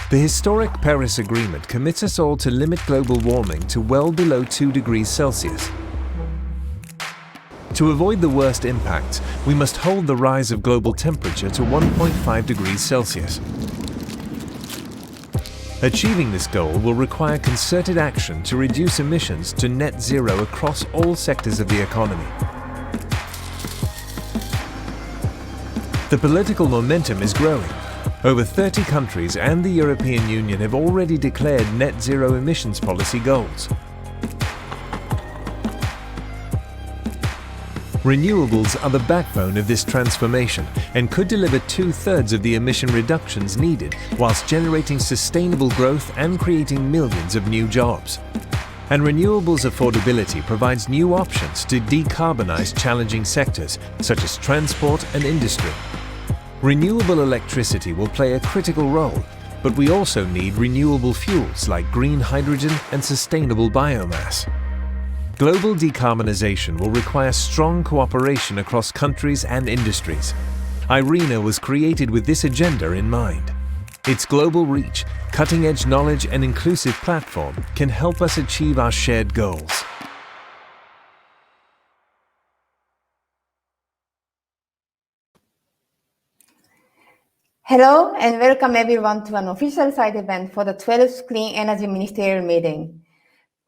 The historic Paris Agreement commits us all to limit global warming to well below 2 degrees Celsius. To avoid the worst impacts, we must hold the rise of global temperature to 1.5 degrees Celsius. Achieving this goal will require concerted action to reduce emissions to net zero across all sectors of the economy. The political momentum is growing. Over 30 countries and the European Union have already declared net zero emissions policy goals. Renewables are the backbone of this transformation and could deliver 2/3 of the emission reductions needed whilst generating sustainable growth and creating millions of new jobs. And renewables affordability provides new options to decarbonize challenging sectors such as transport and industry. Renewable electricity will play a critical role, but we also need renewable fuels like green hydrogen and sustainable biomass. Global decarbonization will require strong cooperation across countries and industries. IRENA was created with this agenda in mind. Its global reach, cutting-edge knowledge and inclusive platform can help us achieve our shared goals. Hello and welcome everyone to an official side event for the 12th Clean Energy Ministerial Meeting.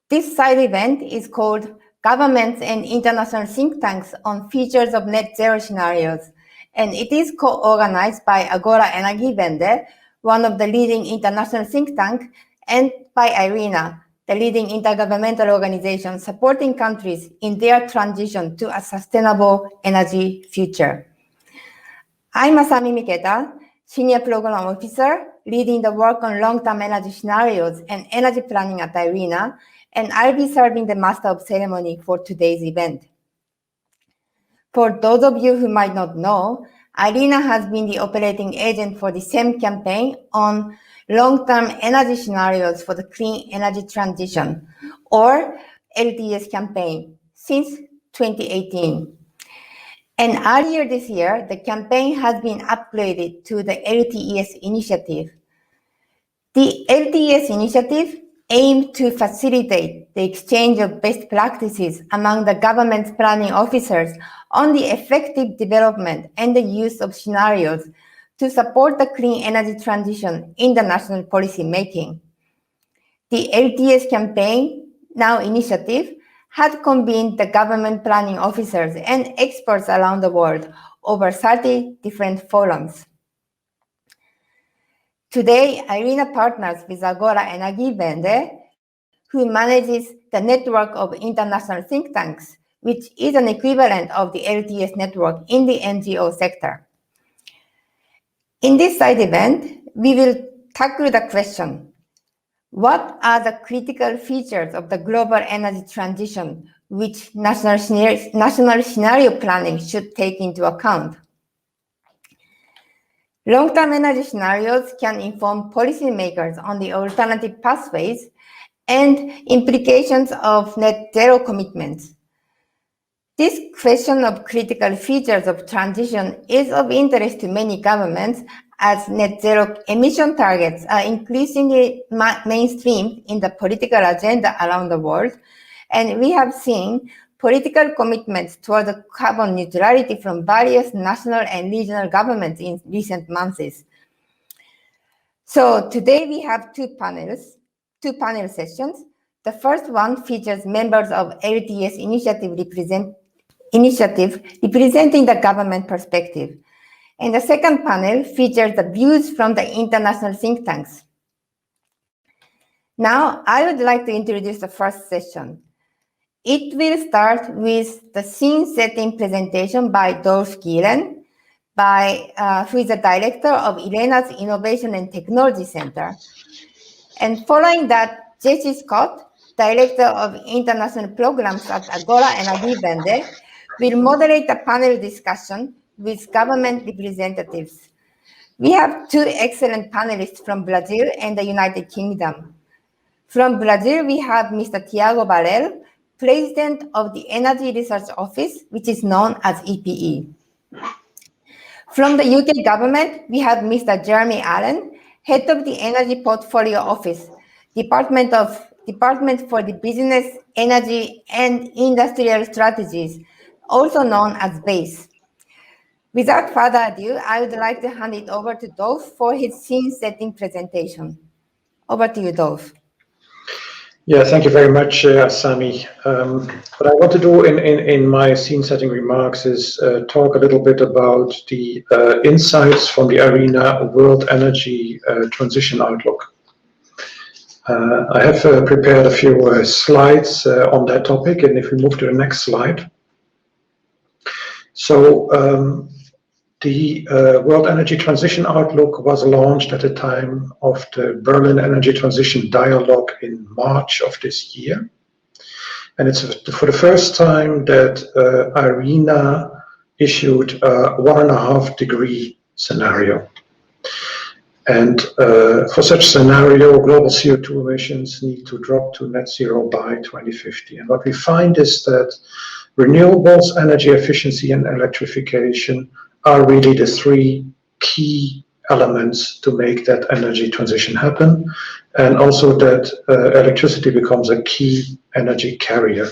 This side event is called Governments and International Think Tanks on Features of Net Zero Scenarios, and it is co-organized by Agora Energiewende, one of the leading international think tanks, and by IRENA, the leading intergovernmental organization supporting countries in their transition to a sustainable energy future. I'm Masami Miketa, Senior Program Officer, leading the work on long-term energy scenarios and energy planning at IRENA, and I'll be serving the Master of Ceremony for today's event. For those of you who might not know, IRENA has been the operating agent for the same campaign on long-term energy scenarios for the clean energy transition, or LTES campaign, since 2018. And earlier this year, the campaign has been upgraded to the LTES initiative. The LTES initiative aimed to facilitate the exchange of best practices among the government's planning officers on the effective development and the use of scenarios to support the clean energy transition in the national policy making. The LTES campaign, now initiative, had convened the government planning officers and experts around the world over 30 different forums. Today, IRENA partners with Agora Energiewende, who manages the network of international think tanks, which is an equivalent of the LTES network in the NGO sector. In this side event, we will tackle the question, what are the critical features of the global energy transition which national scenario planning should take into account? Long-term energy scenarios can inform policymakers on the alternative pathways and implications of net zero commitments. This question of critical features of transition is of interest to many governments as net zero emission targets are increasingly mainstreamed in the political agenda around the world, and we have seen political commitments toward the carbon neutrality from various national and regional governments in recent months. So today we have two panel sessions. The first one features members of LTES initiative representing the government perspective. And the second panel features the views from the international think tanks. Now, I would like to introduce the first session. It will start with the scene-setting presentation by Dolph Gielen, who is the director of IRENA's Innovation and Technology Center. And following that, Jesse Scott, director of international programs at Agora Energiewende, will moderate a panel discussion with government representatives. We have two excellent panelists from Brazil and the United Kingdom. From Brazil, we have Mr. Tiago Varela, President of the Energy Research Office, which is known as EPE. From the UK government, we have Mr. Jeremy Allen, head of the Energy Portfolio Office, Department for the Business, Energy, and Industrial Strategies, also known as BASE. Without further ado, I would like to hand it over to Dolph for his scene-setting presentation. Over to you, Dolph. Yeah, thank you very much, Sami. What I want to do in my scene-setting remarks is talk a little bit about the insights from the IRENA World Energy Transition Outlook. I have prepared a few slides on that topic, and if we move to the next slide. So the World Energy Transition Outlook was launched at the time of the Berlin Energy Transition Dialogue in March of this year. And it's for the first time that IRENA issued a 1.5 degree scenario. And for such scenario, global CO2 emissions need to drop to net zero by 2050. And what we find is that renewables, energy efficiency, and electrification are really the three key elements to make that energy transition happen, and also that electricity becomes a key energy carrier.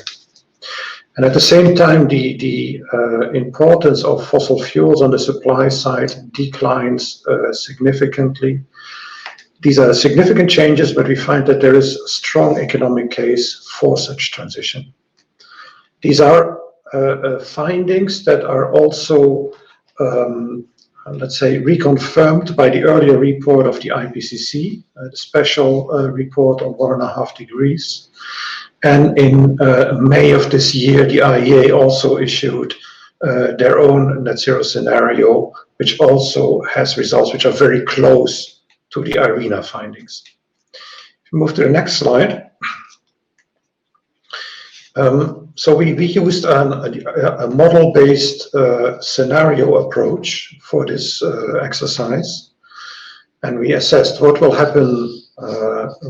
And at the same time, the importance of fossil fuels on the supply side declines significantly. These are significant changes, but we find that there is a strong economic case for such transition. These are findings that are also let's say, reconfirmed by the earlier report of the IPCC, the special report on 1.5 degrees. And in May of this year, the IEA also issued their own net zero scenario, which also has results which are very close to the IRENA findings. If we move to the next slide. So we used a model-based scenario approach for this exercise, and we assessed what will happen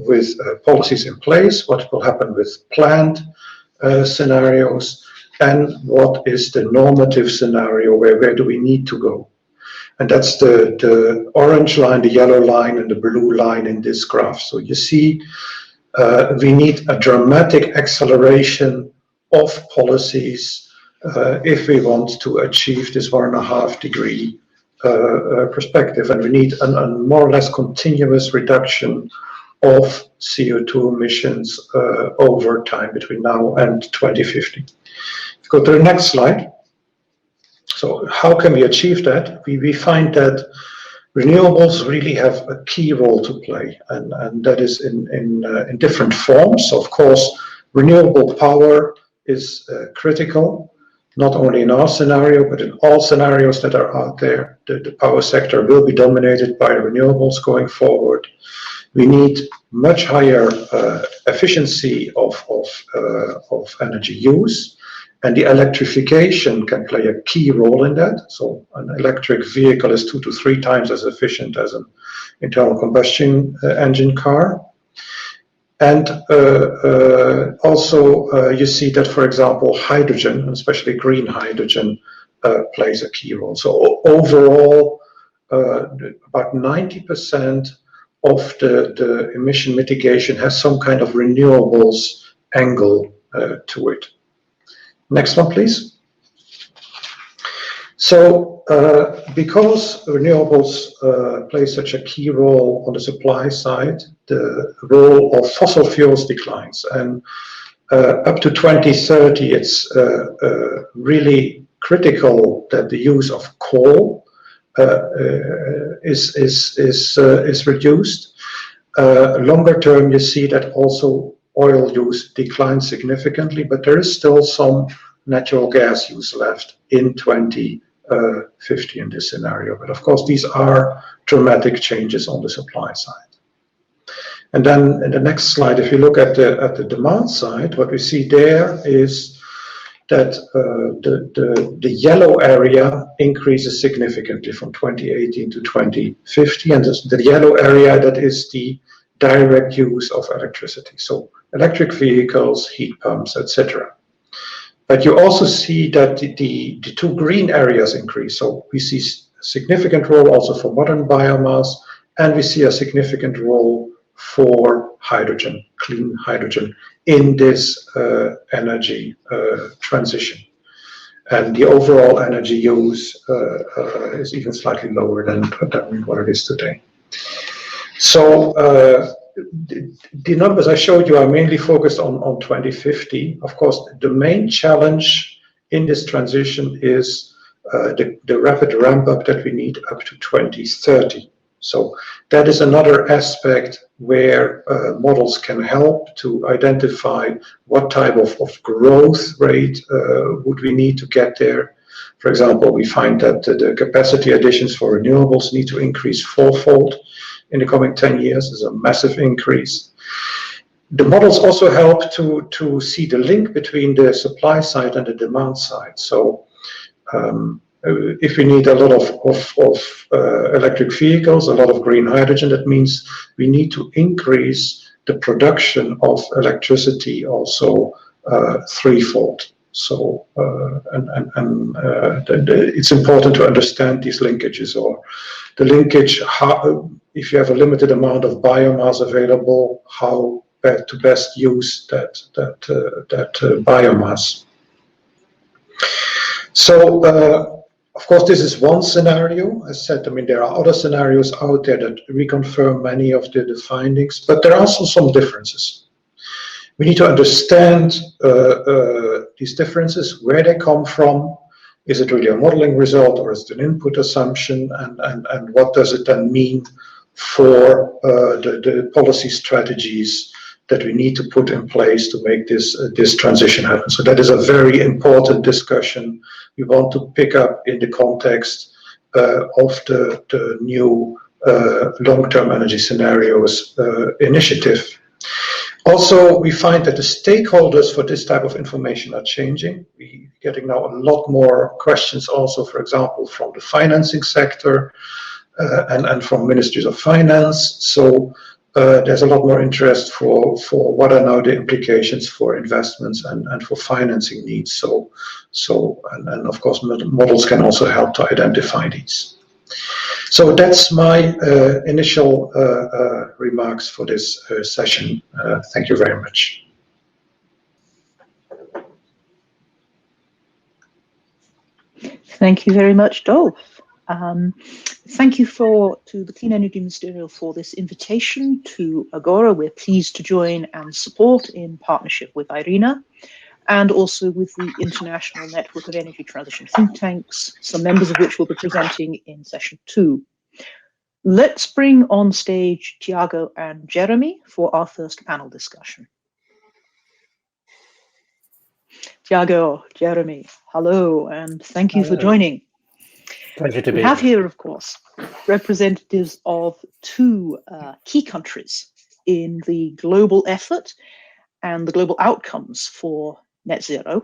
with policies in place, what will happen with planned scenarios, and what is the normative scenario, where do we need to go. And that's the orange line, the yellow line, and the blue line in this graph. So you see we need a dramatic acceleration of policies if we want to achieve this 1.5 degree perspective, and we need a more or less continuous reduction of CO2 emissions over time between now and 2050. Go to the next slide. So how can we achieve that? We find that renewables really have a key role to play, and that is in different forms. So of course, renewable power is critical, not only in our scenario, but in all scenarios that are out there. The power sector will be dominated by renewables going forward. We need much higher efficiency of energy use, and the electrification can play a key role in that. So an electric vehicle is 2 to 3 times as efficient as an internal combustion engine car. And also you see that, for example, hydrogen, especially green hydrogen, plays a key role. So overall, about 90% of the emission mitigation has some kind of renewables angle to it. Next one, please. So because renewables play such a key role on the supply side, the role of fossil fuels declines. And up to 2030, it's really critical that the use of coal is reduced. Longer term, you see that also oil use declines significantly, but there is still some natural gas use left in 2050 in this scenario. But of course, these are dramatic changes on the supply side. And then in the next slide, if you look at the demand side, what we see there is that the yellow area increases significantly from 2018 to 2050, and the yellow area, that is the direct use of electricity. So electric vehicles, heat pumps, etc. But you also see that the 2 green areas increase. So we see significant role also for modern biomass and we see a significant role for hydrogen, clean hydrogen, in this energy transition. And the overall energy use is even slightly lower than what it is today. So the numbers I showed you are mainly focused on 2050. Of course, the main challenge in this transition is the rapid ramp up that we need up to 2030. So that is another aspect where models can help to identify what type of growth rate would we need to get there. For example, we find that the capacity additions for renewables need to increase fourfold in the coming 10 years. Is a massive increase. The models also help to see the link between the supply side and the demand side. So if we need a lot of electric vehicles, a lot of green hydrogen, that means we need to increase the production of electricity also threefold. So it's important to understand these linkages, or the linkage, how, if you have a limited amount of biomass available, how to best use that biomass. So of course, this is one scenario. As said, I mean, there are other scenarios out there that reconfirm many of the findings, but there are also some differences. We need to understand these differences, where they come from. Is it really a modeling result, or is it an input assumption? And what does it then mean for the policy strategies that we need to put in place to make this transition happen? So that is a very important discussion we want to pick up in the context of the new long-term energy scenarios initiative. Also, we find that the stakeholders for this type of information are changing. We're getting now a lot more questions also, for example, from the financing sector and from ministries of finance. So there's a lot more interest for what are now the implications for investments and for financing needs. And of course, models can also help to identify these. So that's my initial remarks for this session. Thank you very much. Thank you very much, Dolf. Thank you to the Clean Energy Ministerial for this invitation to Agora. We're pleased to join and support in partnership with IRENA, and also with the International Network of Energy Transition Think Tanks, some members of which will be presenting in session 2. Let's bring on stage Tiago and Jeremy for our first panel discussion. Tiago, Jeremy, hello, and thank you for joining. Pleasure to be here. We have here, of course, representatives of 2 key countries in the global effort and the global outcomes for net zero.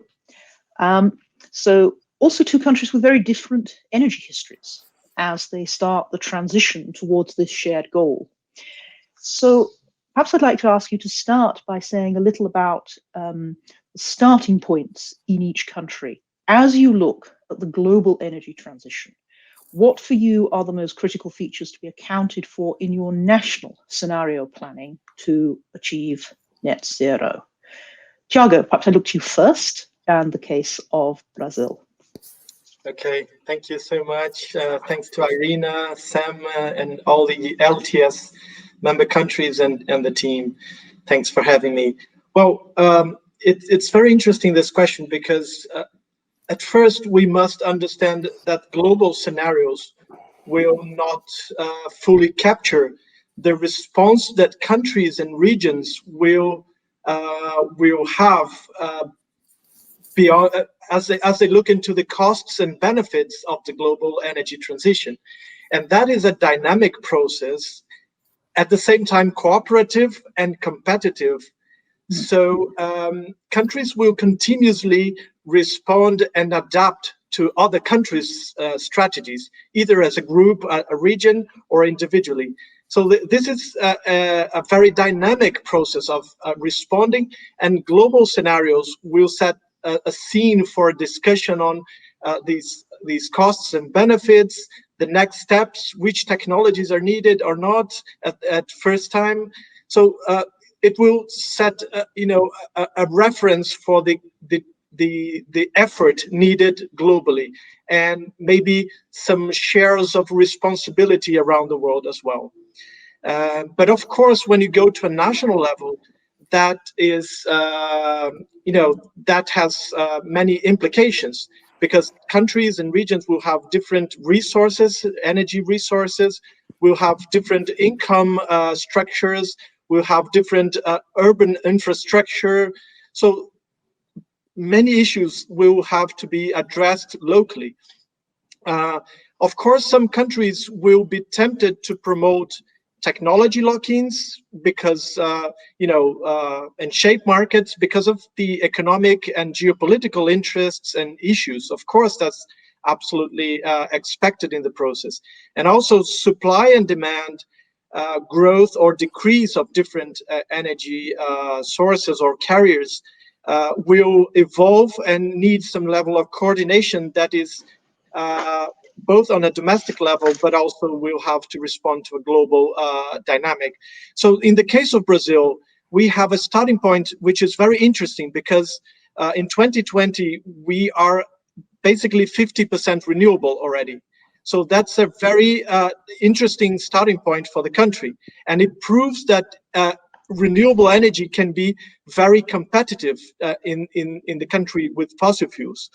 So also 2 countries with very different energy histories as they start the transition towards this shared goal. So perhaps I'd like to ask you to start by saying a little about the starting points in each country. As you look at the global energy transition, what for you are the most critical features to be accounted for in your national scenario planning to achieve net zero? Tiago, perhaps I look to you first, and the case of Brazil. Okay, thank you so much. Thanks to IRENA, Sam, and all the LTES member countries and the team. Thanks for having me. Well, it's very interesting, this question, because at first we must understand that global scenarios will not fully capture the response that countries and regions will have beyond, as they look into the costs and benefits of the global energy transition. And that is a dynamic process, at the same time cooperative and competitive. So countries will continuously respond and adapt to other countries' strategies, either as a group, a region, or individually. So this is a very dynamic process of responding, and global scenarios will set a scene for a discussion on these costs and benefits, the next steps, which technologies are needed or not at first time. So it will set a reference for the effort needed globally, and maybe some shares of responsibility around the world as well. But of course, when you go to a national level, that is, that has many implications, because countries and regions will have different resources, energy resources, will have different income structures, will have different urban infrastructure. So many issues will have to be addressed locally. Of course, some countries will be tempted to promote technology lock-ins because, and shape markets because of the economic and geopolitical interests and issues. Of course, that's absolutely expected in the process. And also supply and demand growth or decrease of different energy sources or carriers will evolve and need some level of coordination that is both on a domestic level, but also will have to respond to a global dynamic. So in the case of Brazil, we have a starting point which is very interesting, because in 2020, we are basically 50% renewable already. So that's a very interesting starting point for the country. And it proves that renewable energy can be very competitive in the country with fossil fuels.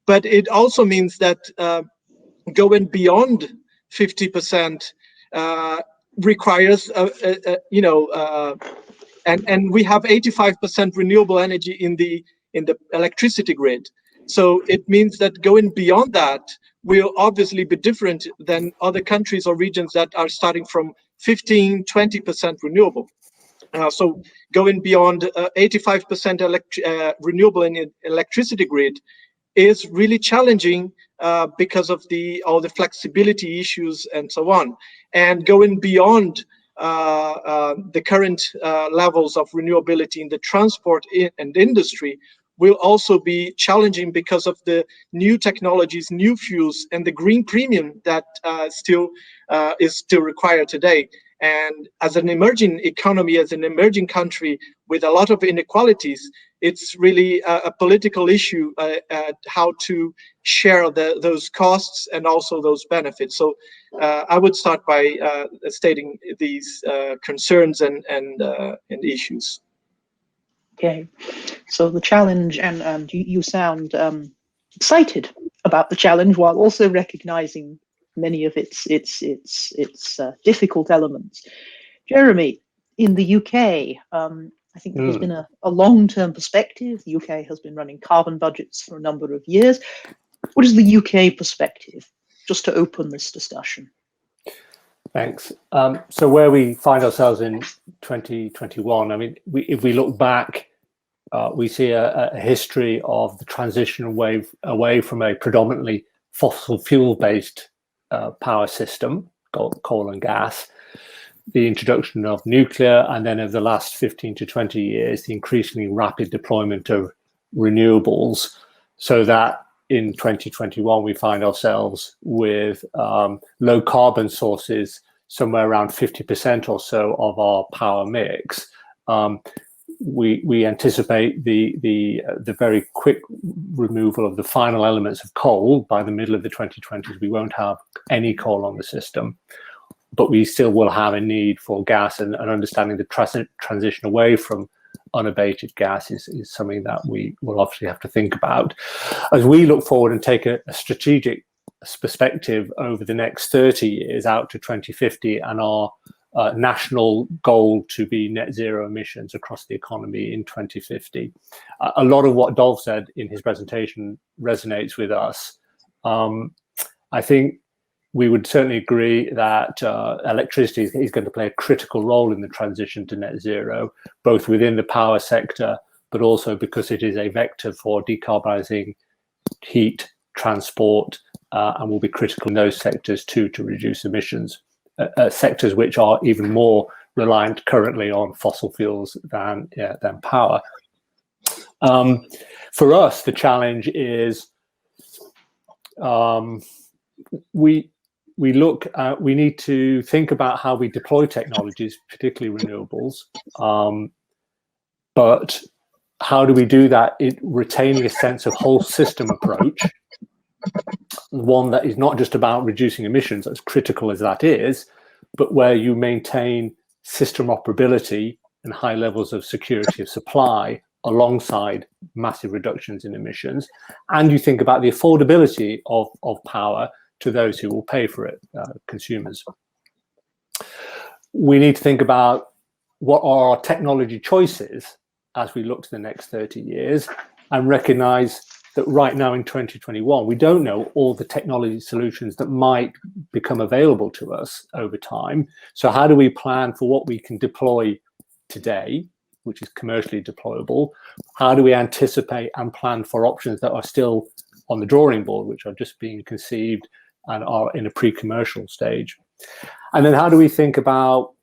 But it also means that going beyond 50% requires, and we have 85% renewable energy in the electricity grid. So it means that going beyond that will obviously be different than other countries or regions that are starting from 15, 20% renewable. So going beyond 85% renewable in the electricity grid is really challenging because of all the flexibility issues and so on. And going beyond the current levels of renewability in the transport and industry will also be challenging because of the new technologies, new fuels, and the green premium that is still required today. And as an emerging economy, as an emerging country with a lot of inequalities, it's really a political issue how to share those costs and also those benefits. So I would start by stating these concerns and issues. Okay, so the challenge, and you sound excited about the challenge while also recognizing many of its difficult elements. Jeremy, in the UK, I think there has been a long-term perspective. The UK has been running carbon budgets for a number of years. What is the UK perspective, just to open this discussion? Thanks. So where we find ourselves in 2021, I mean, if we look back, we see a history of the transition away from a predominantly fossil fuel-based power system, coal and gas, the introduction of nuclear, and then over the last 15 to 20 years, the increasingly rapid deployment of renewables, so that in 2021, we find ourselves with low carbon sources, somewhere around 50% or so of our power mix. We anticipate the very quick removal of the final elements of coal by the middle of the 2020s. We won't have any coal on the system, but we still will have a need for gas, and understanding the transition away from unabated gas is something that we will obviously have to think about. As we look forward and take a strategic perspective over the next 30 years out to 2050, and our national goal to be net zero emissions across the economy in 2050. A lot of what Dolf said in his presentation resonates with us. I think we would certainly agree that electricity is going to play a critical role in the transition to net zero, both within the power sector, but also because it is a vector for decarbonising heat, transport, and will be critical in those sectors too to reduce emissions. Sectors which are even more reliant currently on fossil fuels than power. For us, the challenge is we we need to think about how we deploy technologies, particularly renewables, but how do we do that retaining a sense of whole system approach, one that is not just about reducing emissions, as critical as that is, but where you maintain system operability and high levels of security of supply alongside massive reductions in emissions, and you think about the affordability of power to those who will pay for it, consumers. We need to think about what are our technology choices as we look to the next 30 years and recognize that right now in 2021, we don't know all the technology solutions that might become available to us over time. So how do we plan for what we can deploy today, which is commercially deployable? How do we anticipate and plan for options that are still on the drawing board, which are just being conceived and are in a pre-commercial stage? And then how do we think about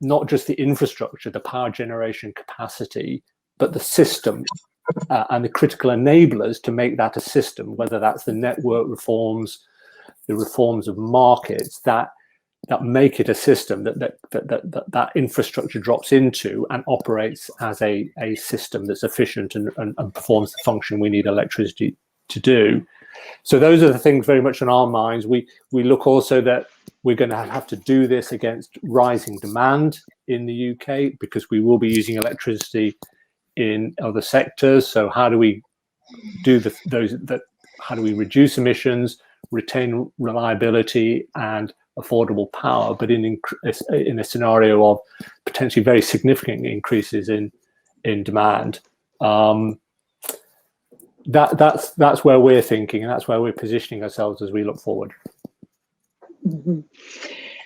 not just the infrastructure, the power generation capacity, but the system and the critical enablers to make that a system, whether that's the network reforms, the reforms of markets that make it a system that infrastructure drops into and operates as a system that's efficient and performs the function we need electricity to do. So those are the things very much on our minds. We look also that we're going to have to do this against rising demand in the UK because we will be using electricity in other sectors. So how do we do how do we reduce emissions, retain reliability and affordable power, but in a scenario of potentially very significant increases in demand? That's where we're thinking, and that's where we're positioning ourselves as we look forward. Mm-hmm.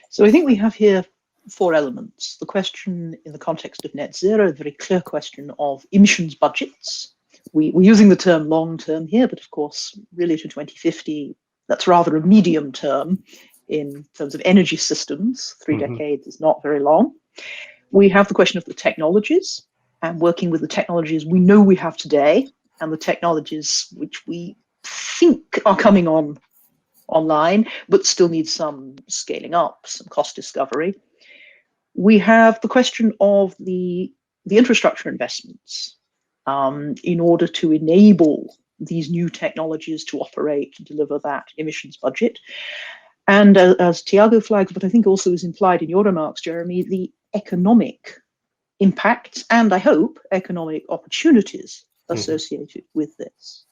So I think we have here 4 elements. The question in the context of net zero, the very clear question of emissions budgets. We're using the term long term here, but of course, really to 2050, that's rather a medium term in terms of energy systems. 3 decades is not very long. We have the question of the technologies and working with the technologies we know we have today and the technologies which we think are coming online, but still need some scaling up, some cost discovery. We have the question of the infrastructure investments in order to enable these new technologies to operate and deliver that emissions budget. And as Tiago flagged, but I think also is implied in your remarks, Jeremy, the economic impacts and I hope economic opportunities associated with this.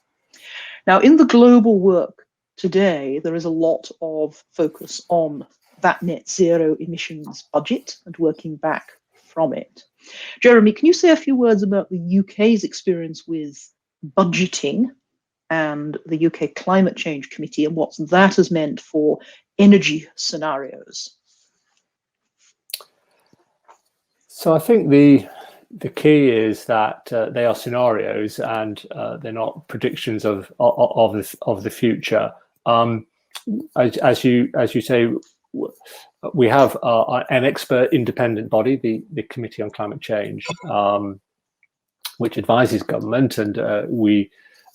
Now, in the global work today, there is a lot of focus on that net zero emissions budget and working back from it. Jeremy, can you say a few words about the UK's experience with budgeting and the UK Climate Change Committee and what that has meant for energy scenarios? So I think the key is that they are scenarios and they're not predictions of the future. As you say, we have an expert independent body, the Committee on Climate Change, which advises government, and we,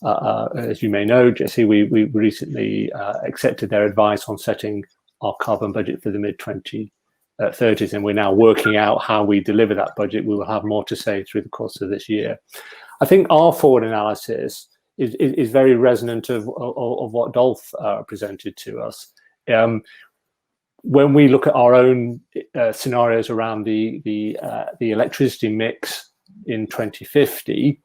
as you may know, Jesse, we recently accepted their advice on setting our carbon budget for the mid-2030s, and we're now working out how we deliver that budget. We will have more to say through the course of this year. I think our forward analysis is very resonant of what Dolph presented to us. When we look at our own scenarios around the electricity mix in 2050,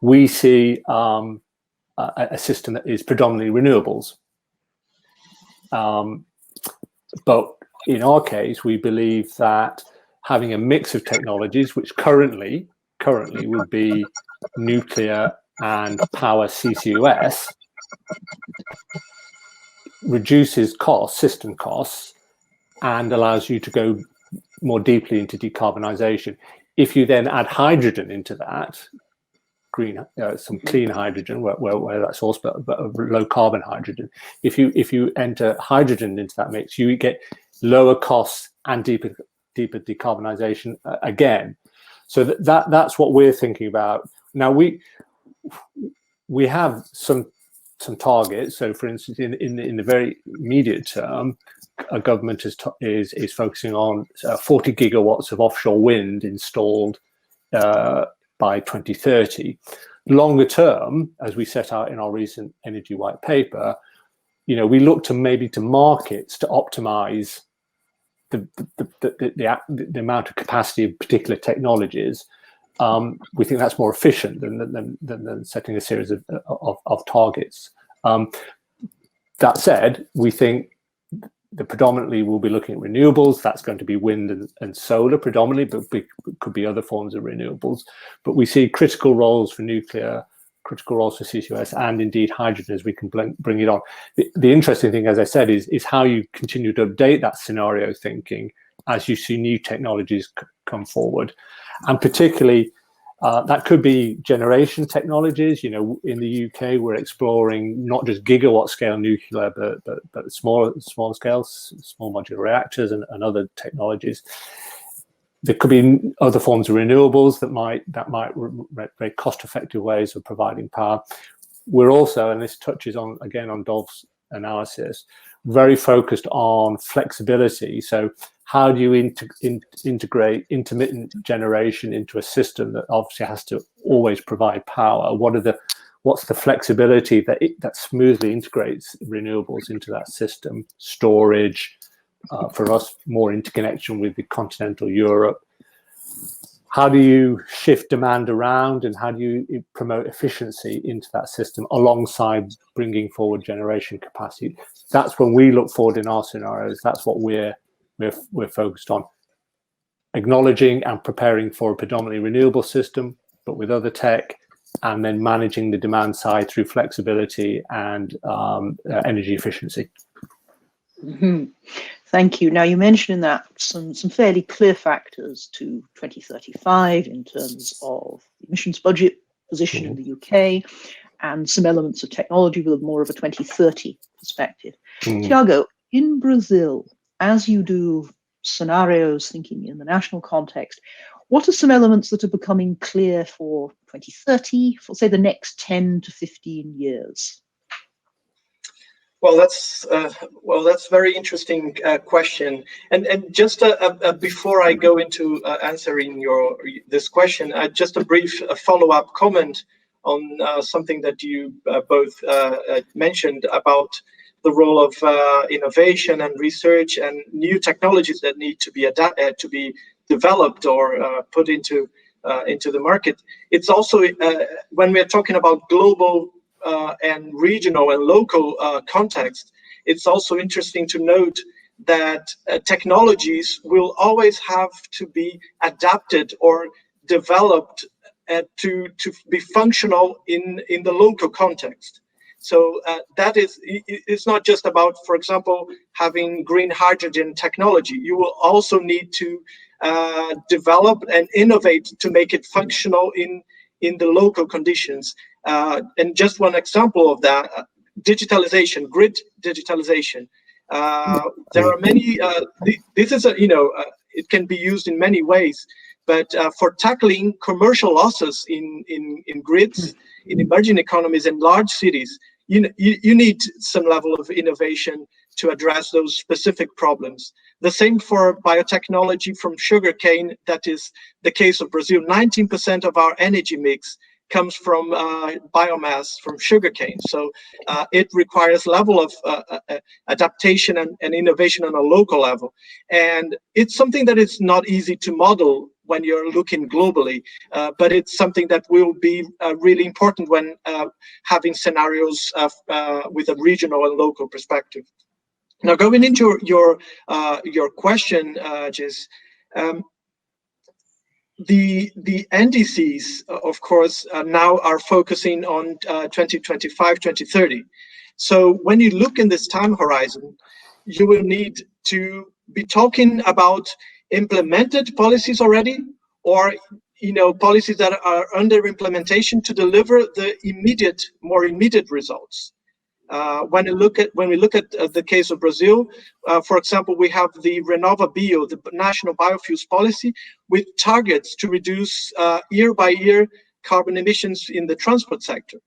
we see a system that is predominantly renewables. But in our case, we believe that having a mix of technologies, which currently would be nuclear and power CCUS, reduces system costs, and allows you to go more deeply into decarbonisation. If you then add hydrogen into that, some clean hydrogen, where that's sourced, but low carbon hydrogen. If you enter hydrogen into that mix, you get lower costs and deeper decarbonisation again. So that's what we're thinking about. Now we have some some targets. So, for instance, in the very immediate term, a government is focusing on 40 gigawatts of offshore wind installed by 2030. Longer term, as we set out in our recent energy white paper, we look to maybe to markets to optimize the amount of capacity of particular technologies. We think that's more efficient than setting a series of targets. That said, we think that predominantly we'll be looking at renewables. That's going to be wind and solar predominantly, but could be other forms of renewables. But we see critical roles for nuclear, critical roles for CCUS, and indeed hydrogen as we can bring it on. The interesting thing, as I said, is how you continue to update that scenario thinking as you see new technologies come forward. And particularly, that could be generation technologies. In the UK, we're exploring not just gigawatt scale nuclear, but smaller scales, small modular reactors and other technologies. There could be other forms of renewables that might very cost-effective ways of providing power. We're also, and this touches on Dolph's analysis, very focused on flexibility. So how do you integrate intermittent generation into a system that obviously has to always provide power? What's the flexibility that smoothly integrates renewables into that system? Storage, for us, more interconnection with the continental Europe. How do you shift demand around, and how do you promote efficiency into that system alongside bringing forward generation capacity? That's when we look forward in our scenarios. That's what we're focused on, acknowledging and preparing for a predominantly renewable system, but with other tech, and then managing the demand side through flexibility and energy efficiency. Mm-hmm. Thank you. Now, you mentioned in that some fairly clear factors to 2035 in terms of the emissions budget position in the UK, and some elements of technology with more of a 2030 perspective. Tiago, in Brazil, as you do scenarios thinking in the national context, what are some elements that are becoming clear for 2030, for say the next 10 to 15 years? Well, that's very interesting question. And just before I go into answering this question, just a brief follow-up comment on something that you both mentioned about the role of innovation and research and new technologies that need to be developed or put into the market. It's also when we're talking about global and regional and local context, it's also interesting to note that technologies will always have to be adapted or developed to be functional in the local context. So that is, it's not just about, for example, having green hydrogen technology. You will also need to develop and innovate to make it functional in the local conditions. And just one example of that, digitalization, grid digitalization. There are many, this is it can be used in many ways, but for tackling commercial losses in grids, in emerging economies and large cities, you need some level of innovation to address those specific problems. The same for biotechnology from sugarcane. That is the case of Brazil. 19% of our energy mix comes from biomass from sugarcane. So it requires level of adaptation and innovation on a local level. And it's something that is not easy to model when you're looking globally, but it's something that will be really important when having scenarios with a regional and local perspective. Now, going into your question, Jess, the NDCs, of course, now are focusing on 2025, 2030. So when you look in this time horizon, you will need to be talking about implemented policies already, or policies that are under implementation to deliver the more immediate results. When we look at the case of Brazil, for example, we have the RenovaBio, the National Biofuels Policy, with targets to reduce year by year carbon emissions in the transport sector.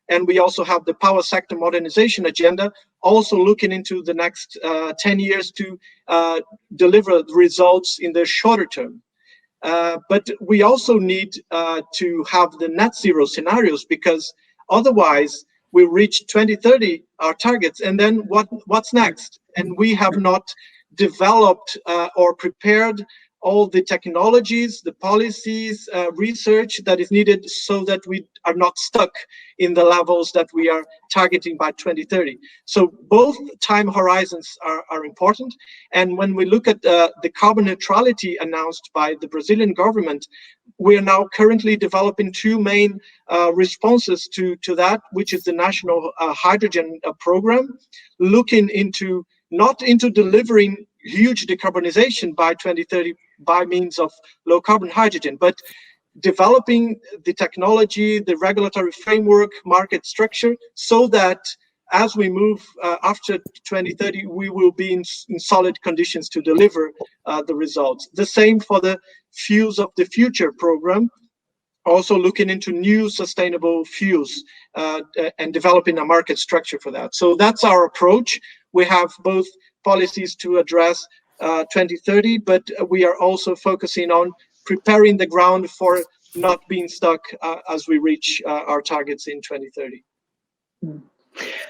And we also have the power sector modernization agenda, also looking into the next 10 years to deliver results in the shorter term. But we also need to have the net zero scenarios, because otherwise we reach 2030 our targets, and then what's next? And we have not developed or prepared all the technologies, the policies, research that is needed so that we are not stuck in the levels that we are targeting by 2030. So both time horizons are important. And when we look at the carbon neutrality announced by the Brazilian government, we are now currently developing two main responses to that, which is the national hydrogen program, looking into not into delivering huge decarbonization by 2030 by means of low carbon hydrogen, but developing the technology, the regulatory framework, market structure, so that as we move after 2030, we will be in solid conditions to deliver the results. The same for the Fuels of the Future program, also looking into new sustainable fuels and developing a market structure for that. So that's our approach. We have both policies to address 2030, but we are also focusing on preparing the ground for not being stuck as we reach our targets in 2030.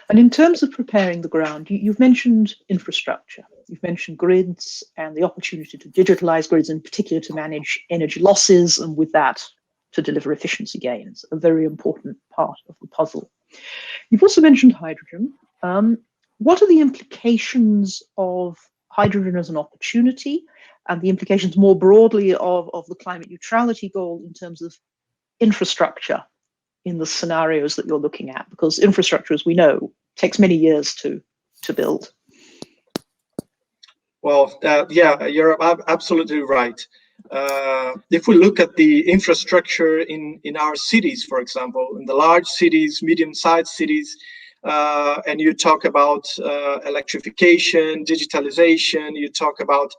And in terms of preparing the ground, you've mentioned infrastructure, you've mentioned grids and the opportunity to digitalize grids, in particular to manage energy losses, and with that to deliver efficiency gains, a very important part of the puzzle. You've also mentioned hydrogen. What are the implications of hydrogen as an opportunity, and the implications more broadly of the climate neutrality goal in terms of infrastructure in the scenarios that you're looking at? Because infrastructure, as we know, takes many years to build. Well, yeah, you're absolutely right. If we look at the infrastructure in our cities, for example, in the large cities, medium-sized cities, and you talk about electrification, digitalization, you talk about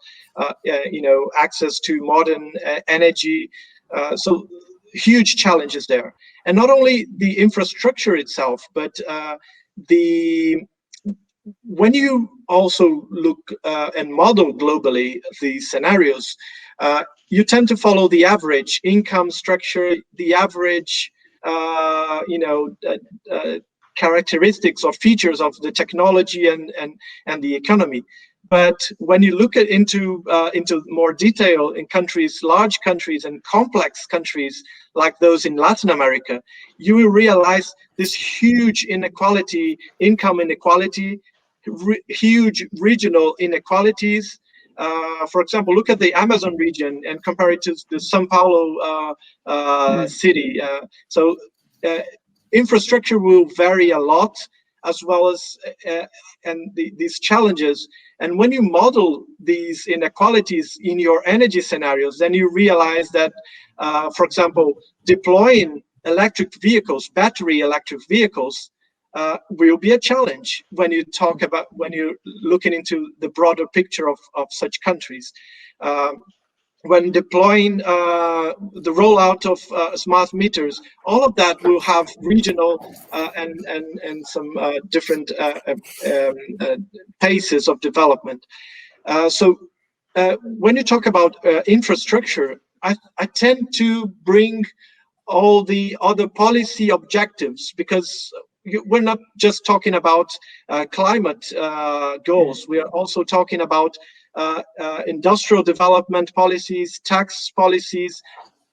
access to modern energy, so huge challenges there. And not only the infrastructure itself, but when you also look and model globally the scenarios, you tend to follow the average income structure, the average characteristics or features of the technology and the economy. But when you look into more detail in countries, large countries and complex countries like those in Latin America, you will realize this huge inequality, income inequality, huge regional inequalities. For example, look at the Amazon region and compare it to the São Paulo city. So infrastructure will vary a lot, as well as these challenges. And when you model these inequalities in your energy scenarios, then you realize that, for example, deploying electric vehicles, battery electric vehicles, will be a challenge when you're looking into the broader picture of such countries. When deploying the rollout of smart meters, all of that will have regional and some different paces of development. So when you talk about infrastructure, I tend to bring all the other policy objectives, because we're not just talking about climate goals. We are also talking about industrial development policies, tax policies,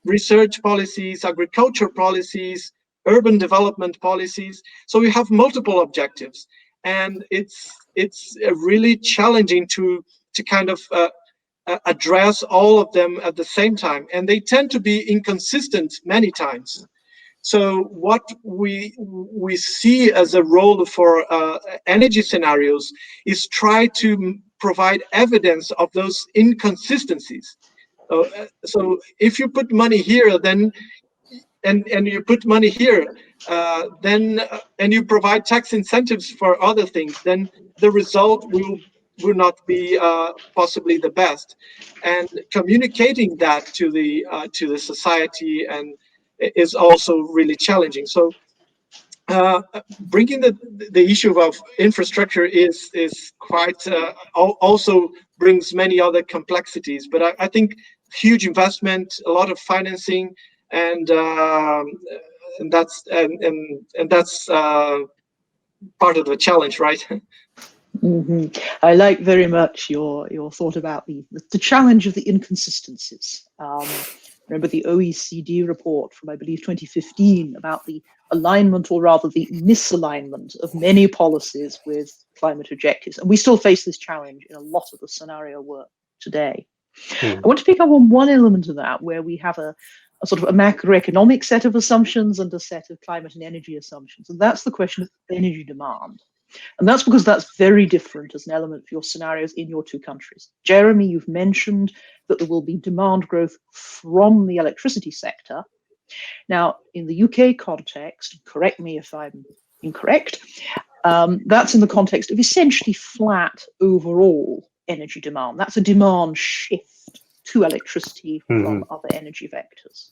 research policies, agriculture policies, urban development policies. So we have multiple objectives, and it's really challenging to kind of address all of them at the same time, and they tend to be inconsistent many times. So what we see as a role for energy scenarios is try to provide evidence of those inconsistencies. So if you put money here, then and you put money here, then and you provide tax incentives for other things, then the result will not be possibly the best. And communicating that to the society and is also really challenging. So bringing the issue of infrastructure is quite also brings many other complexities. But I think huge investment, a lot of financing, and that's part of the challenge, right? Mm-hmm. I like very much your thought about the challenge of the inconsistencies. Remember the OECD report from, I believe, 2015 about the alignment, or rather the misalignment, of many policies with climate objectives. And we still face this challenge in a lot of the scenario work today. I want to pick up on one element of that, where we have a sort of a macroeconomic set of assumptions and a set of climate and energy assumptions. And that's the question of energy demand. And that's because that's very different as an element for your scenarios in your two countries. Jeremy, you've mentioned that there will be demand growth from the electricity sector. Now, in the UK context, correct me if I'm incorrect, that's in the context of essentially flat overall energy demand. That's a demand shift to electricity from other energy vectors.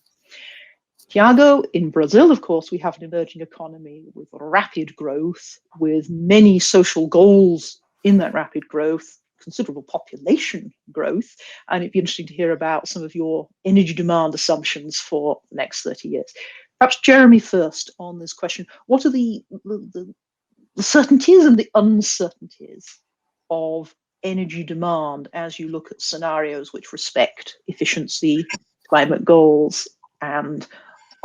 Tiago, in Brazil, of course, we have an emerging economy with rapid growth, with many social goals in that rapid growth, considerable population growth. And it'd be interesting to hear about some of your energy demand assumptions for the next 30 years. Perhaps Jeremy first on this question. What are the certainties and the uncertainties of energy demand as you look at scenarios which respect efficiency, climate goals, and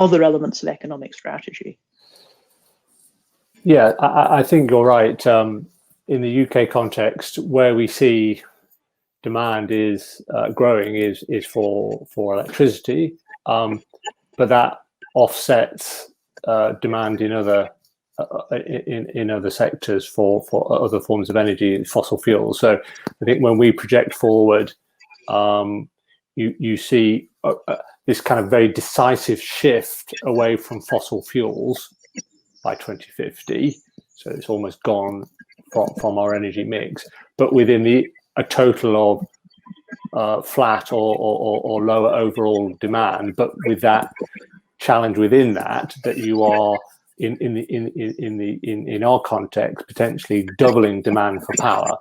other elements of economic strategy? Yeah, I think you're right. In the UK context, where we see demand is growing is for electricity, but that offsets demand in other sectors for other forms of energy, fossil fuels. So I think when we project forward, you see this kind of very decisive shift away from fossil fuels by 2050. So it's almost gone from our energy mix, but within a total of flat or lower overall demand. But with that challenge within that you are in our context potentially doubling demand for power,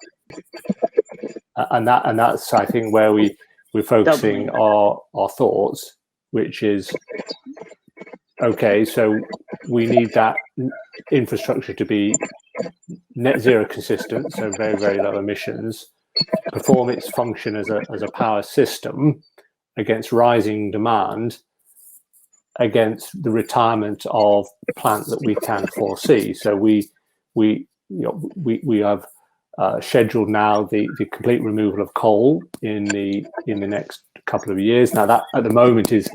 and that's I think where we're focusing our thoughts, which is, okay, so we need that infrastructure to be net zero consistent, so very, very low emissions, perform its function as a power system against rising demand, against the retirement of plant that we can foresee. So we have scheduled now the complete removal of coal in the next couple of years. Now that at the moment is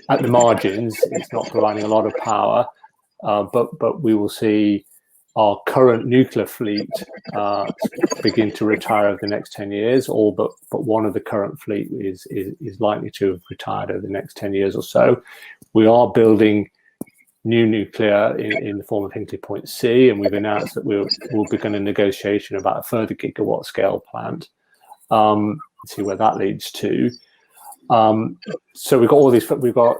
at the margins, it's not providing a lot of power, but we will see our current nuclear fleet begin to retire over the next 10 years, all but one of the current fleet is likely to have retired over the next 10 years or so. We are building new nuclear in the form of Hinkley Point C, and we've announced that we'll begin a negotiation about a further gigawatt scale plant. See where that leads to. So we've got all these. We've got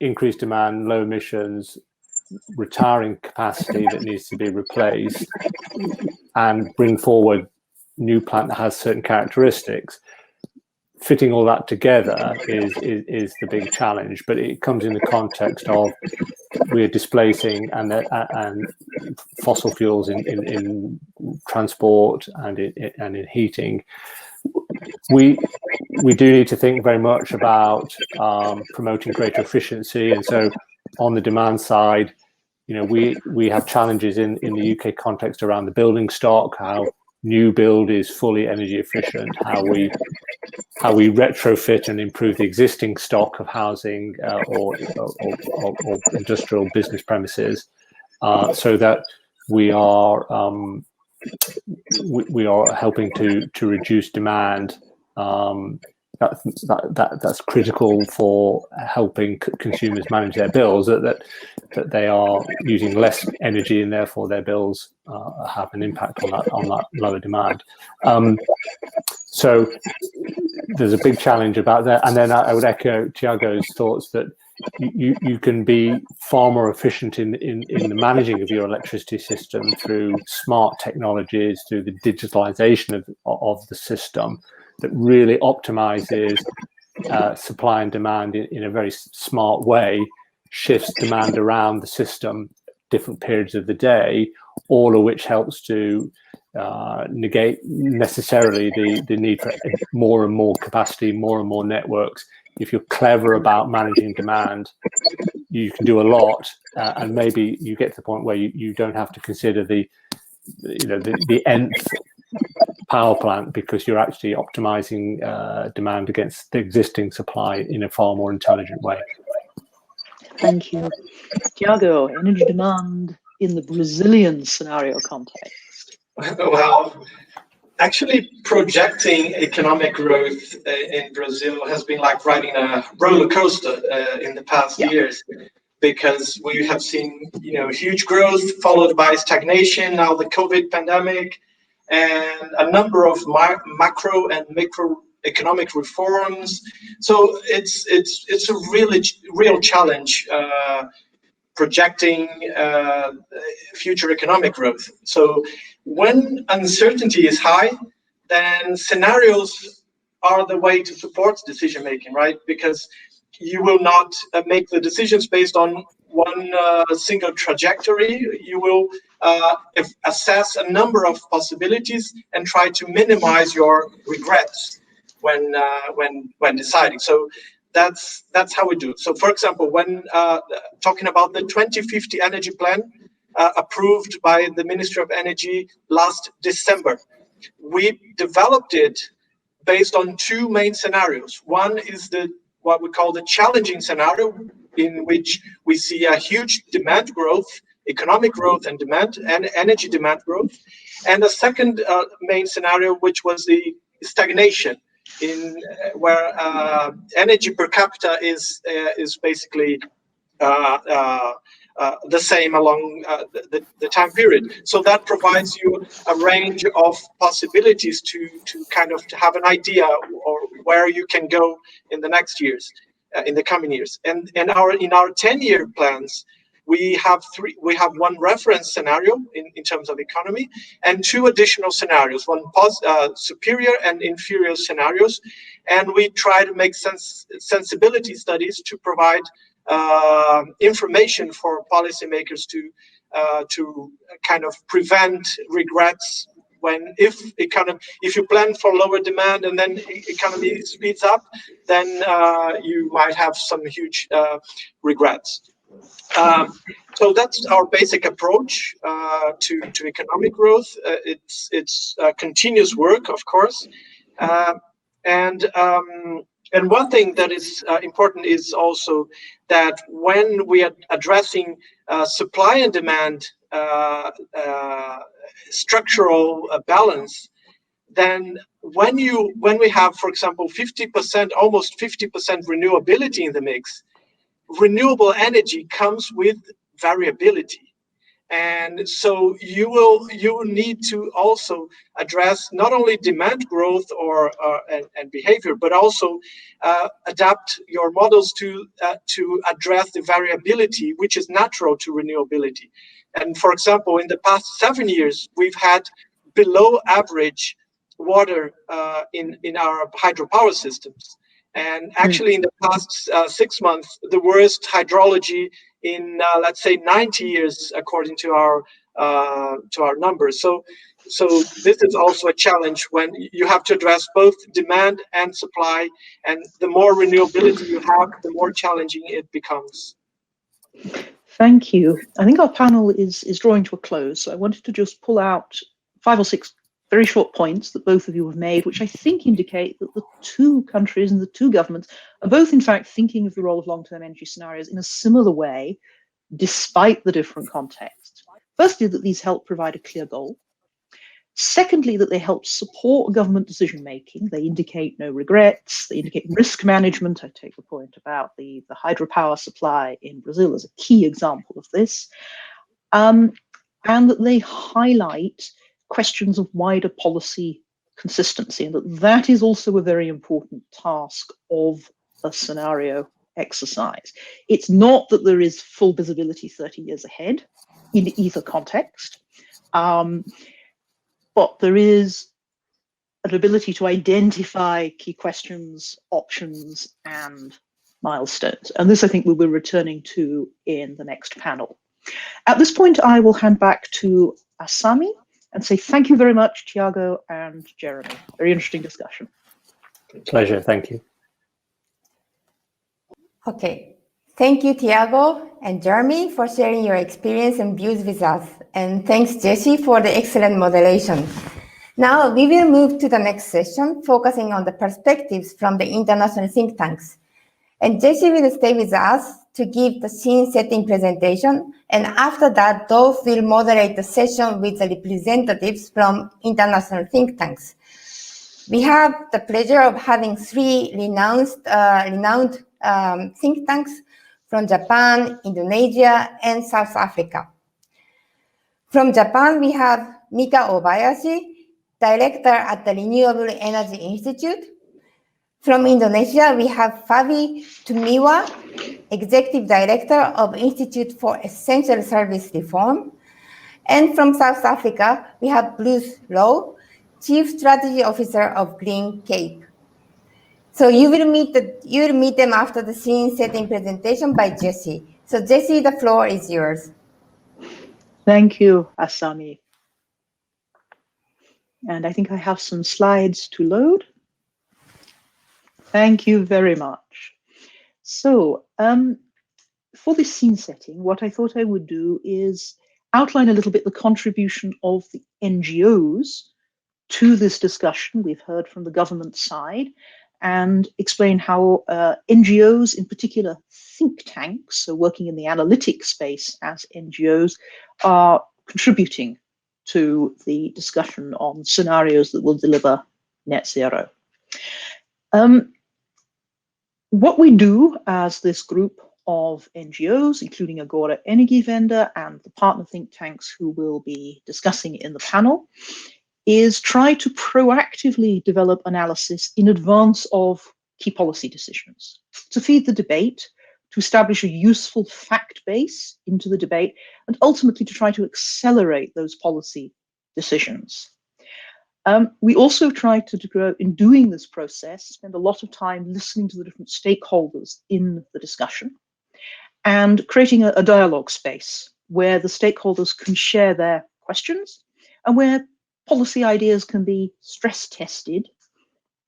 increased demand, low emissions, retiring capacity that needs to be replaced, and bring forward new plant that has certain characteristics. Fitting all that together is the big challenge, but it comes in the context of we're displacing and fossil fuels in transport and in heating. We do need to think very much about promoting greater efficiency, and so on the demand side, we have challenges in the UK context around the building stock, how new build is fully energy efficient, how we retrofit and improve the existing stock of housing or industrial business premises, so that we are helping to reduce demand. That's critical for helping consumers manage their bills, that they are using less energy and therefore their bills have an impact on that lower demand. So there's a big challenge about that. And then I would echo Tiago's thoughts that you can be far more efficient in the managing of your electricity system through smart technologies, through the digitalization of the system that really optimizes supply and demand in a very smart way, shifts demand around the system different periods of the day, all of which helps to negate necessarily the need for more and more capacity, more and more networks. If you're clever about managing demand, you can do a lot, and maybe you get to the point where you don't have to consider the nth power plant, because you're actually optimizing demand against the existing supply in a far more intelligent way. Thank you. Tiago, energy demand in the Brazilian scenario context. Well, actually projecting economic growth in Brazil has been like riding a roller coaster in the past years, because we have seen, huge growth followed by stagnation, now the COVID pandemic, and a number of macro and microeconomic reforms. So it's a really real challenge projecting future economic growth. So when uncertainty is high, then scenarios are the way to support decision making, right? Because you will not make the decisions based on one single trajectory. You will assess a number of possibilities and try to minimize your regrets when deciding. So that's how we do it. So, for example, when talking about the 2050 energy plan approved by the Ministry of Energy last December, we developed it based on two main scenarios. One is what we call the challenging scenario, in which we see a huge demand growth, economic growth and demand, and energy demand growth. And the second main scenario, which was the stagnation, where energy per capita is basically the same along the time period. So that provides you a range of possibilities to kind of have an idea or where you can go in the next years, in the coming years. And in our 10-year plans, we have one reference scenario in terms of economy, and two additional scenarios, one superior and inferior scenarios. And we try to make sensibility studies to provide information for policymakers to kind of prevent regrets if you plan for lower demand and then economy speeds up, then you might have some huge regrets. So that's our basic approach to economic growth. It's continuous work, of course, and one thing that is important is also that when we are addressing supply and demand structural balance, then when we have, for example, 50%, almost 50% renewability in the mix, renewable energy comes with variability. And so you will need to also address not only demand growth and behavior, but also adapt your models to address the variability which is natural to renewability. And for example, in the past 7 years, we've had below average water in our hydropower systems. And actually, in the past 6 months, the worst hydrology in, let's say, 90 years, according to our numbers. So this is also a challenge when you have to address both demand and supply. And the more renewability you have, the more challenging it becomes. Thank you. I think our panel is drawing to a close. So I wanted to just pull out 5 or 6 very short points that both of you have made, which I think indicate that the two countries and the two governments are both, in fact, thinking of the role of long-term energy scenarios in a similar way, despite the different contexts. Firstly, that these help provide a clear goal. Secondly, that they help support government decision-making. They indicate no regrets. They indicate risk management. I take the point about the hydropower supply in Brazil as a key example of this. And that they highlight questions of wider policy consistency, and that is also a very important task of a scenario exercise. It's not that there is full visibility 30 years ahead in either context, but there is an ability to identify key questions, options, and milestones. And this, I think, we'll be returning to in the next panel. At this point, I will hand back to Asami and say thank you very much, Tiago and Jeremy. Very interesting discussion. Pleasure, thank you. Okay, thank you, Tiago and Jeremy, for sharing your experience and views with us. And thanks, Jesse, for the excellent moderation. Now we will move to the next session, focusing on the perspectives from the international think tanks. And Jesse will stay with us to give the scene-setting presentation, and after that, Dolph will moderate the session with the representatives from international think tanks. We have the pleasure of having three renowned think tanks from Japan, Indonesia, and South Africa. From Japan, we have Mika Obayashi, Director at the Renewable Energy Institute. From Indonesia, we have Fabi Tumiwa, Executive Director of Institute for Essential Service Reform. And from South Africa, we have Bruce Lowe, Chief Strategy Officer of Green Cape. So you will meet them after the scene setting presentation by Jesse. So Jesse, the floor is yours. Thank you, Asami. And I think I have some slides to load. Thank you very much. So for this scene setting, what I thought I would do is outline a little bit the contribution of the NGOs to this discussion we've heard from the government side, and explain how NGOs, in particular think tanks, so working in the analytic space as NGOs, are contributing to the discussion on scenarios that will deliver net zero. What we do as this group of NGOs, including Agora Energiewende and the partner think tanks who will be discussing in the panel, is try to proactively develop analysis in advance of key policy decisions, to feed the debate, to establish a useful fact base into the debate, and ultimately to try to accelerate those policy decisions. We also try to, in doing this process, spend a lot of time listening to the different stakeholders in the discussion and creating a dialogue space where the stakeholders can share their questions and where policy ideas can be stress tested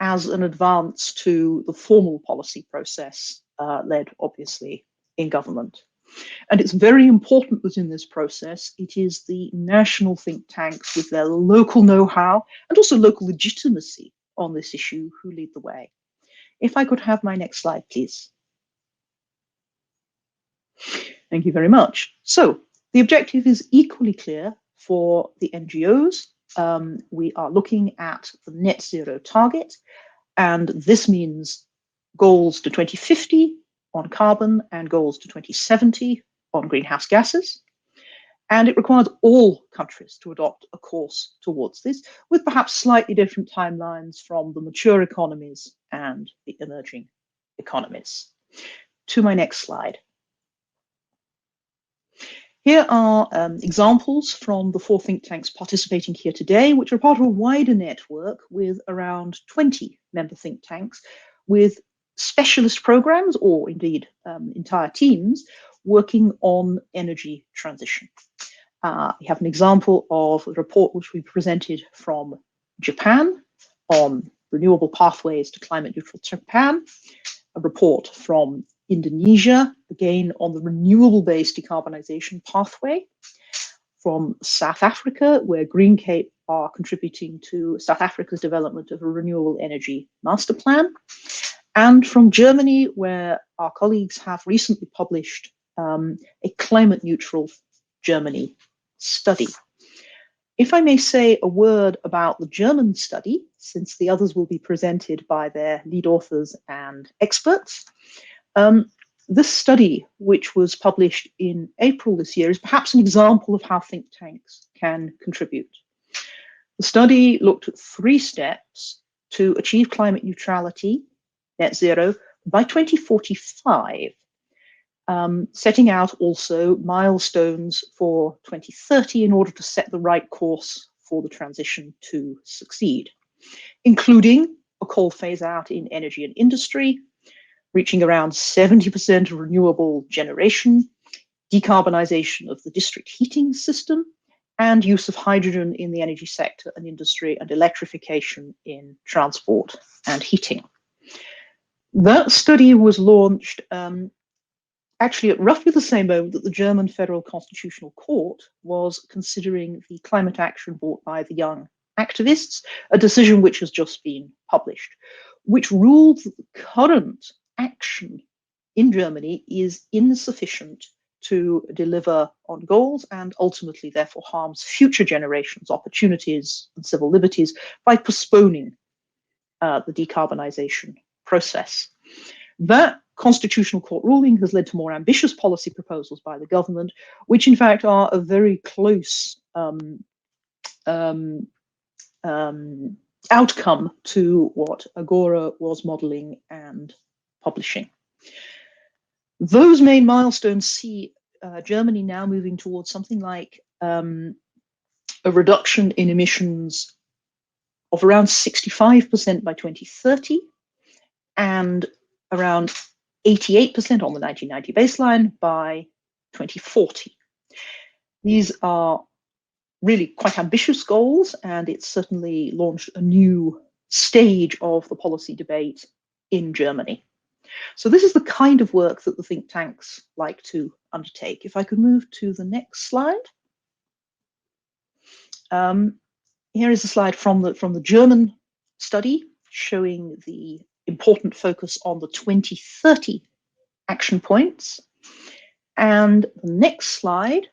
as an advance to the formal policy process led, obviously, in government. And it's very important that in this process, it is the national think tanks with their local know-how and also local legitimacy on this issue who lead the way. If I could have my next slide, please. Thank you very much. So the objective is equally clear for the NGOs. We are looking at the net zero target, and this means goals to 2050 on carbon and goals to 2070 on greenhouse gases. And it requires all countries to adopt a course towards this, with perhaps slightly different timelines from the mature economies and the emerging economies. To my next slide. Here are examples from the 4 think tanks participating here today, which are part of a wider network with around 20 member think tanks with specialist programs, or indeed entire teams, working on energy transition. We have an example of a report which we presented from Japan on renewable pathways to climate neutral Japan, a report from Indonesia, again on the renewable-based decarbonization pathway, from South Africa, where Green Cape are contributing to South Africa's development of a renewable energy master plan, and from Germany, where our colleagues have recently published a climate neutral Germany study. If I may say a word about the German study, since the others will be presented by their lead authors and experts, this study, which was published in April this year, is perhaps an example of how think tanks can contribute. The study looked at 3 steps to achieve climate neutrality, net zero, by 2045, setting out also milestones for 2030 in order to set the right course for the transition to succeed, including a coal phase out in energy and industry, reaching around 70% of renewable generation, decarbonization of the district heating system, and use of hydrogen in the energy sector and industry, and electrification in transport and heating. That study was launched actually at roughly the same moment that the German Federal Constitutional Court was considering the climate action brought by the young activists, a decision which has just been published, which ruled that the current action in Germany is insufficient to deliver on goals and ultimately therefore harms future generations' opportunities and civil liberties by postponing the decarbonization process. That Constitutional Court ruling has led to more ambitious policy proposals by the government, which in fact are a very close outcome to what Agora was modeling and publishing. Those main milestones see Germany now moving towards something like a reduction in emissions of around 65% by 2030 and around 88% on the 1990 baseline by 2040. These are really quite ambitious goals, and it's certainly launched a new stage of the policy debate in Germany. So this is the kind of work that the think tanks like to undertake. If I could move to the next slide. Here is a slide from the German study showing the important focus on the 2030 action points. And the next slide,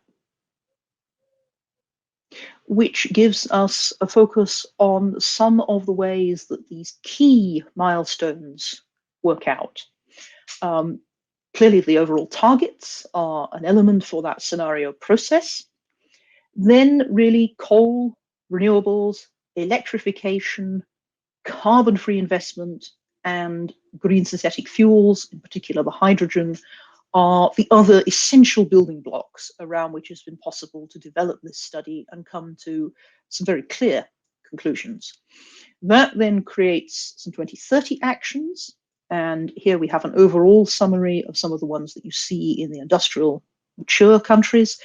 which gives us a focus on some of the ways that these key milestones work out. Clearly, the overall targets are an element for that scenario process. Then really coal, renewables, electrification, carbon-free investment, and green synthetic fuels, in particular the hydrogen, are the other essential building blocks around which it's been possible to develop this study and come to some very clear conclusions. That then creates some 2030 actions. And here we have an overall summary of some of the ones that you see in the industrial mature countries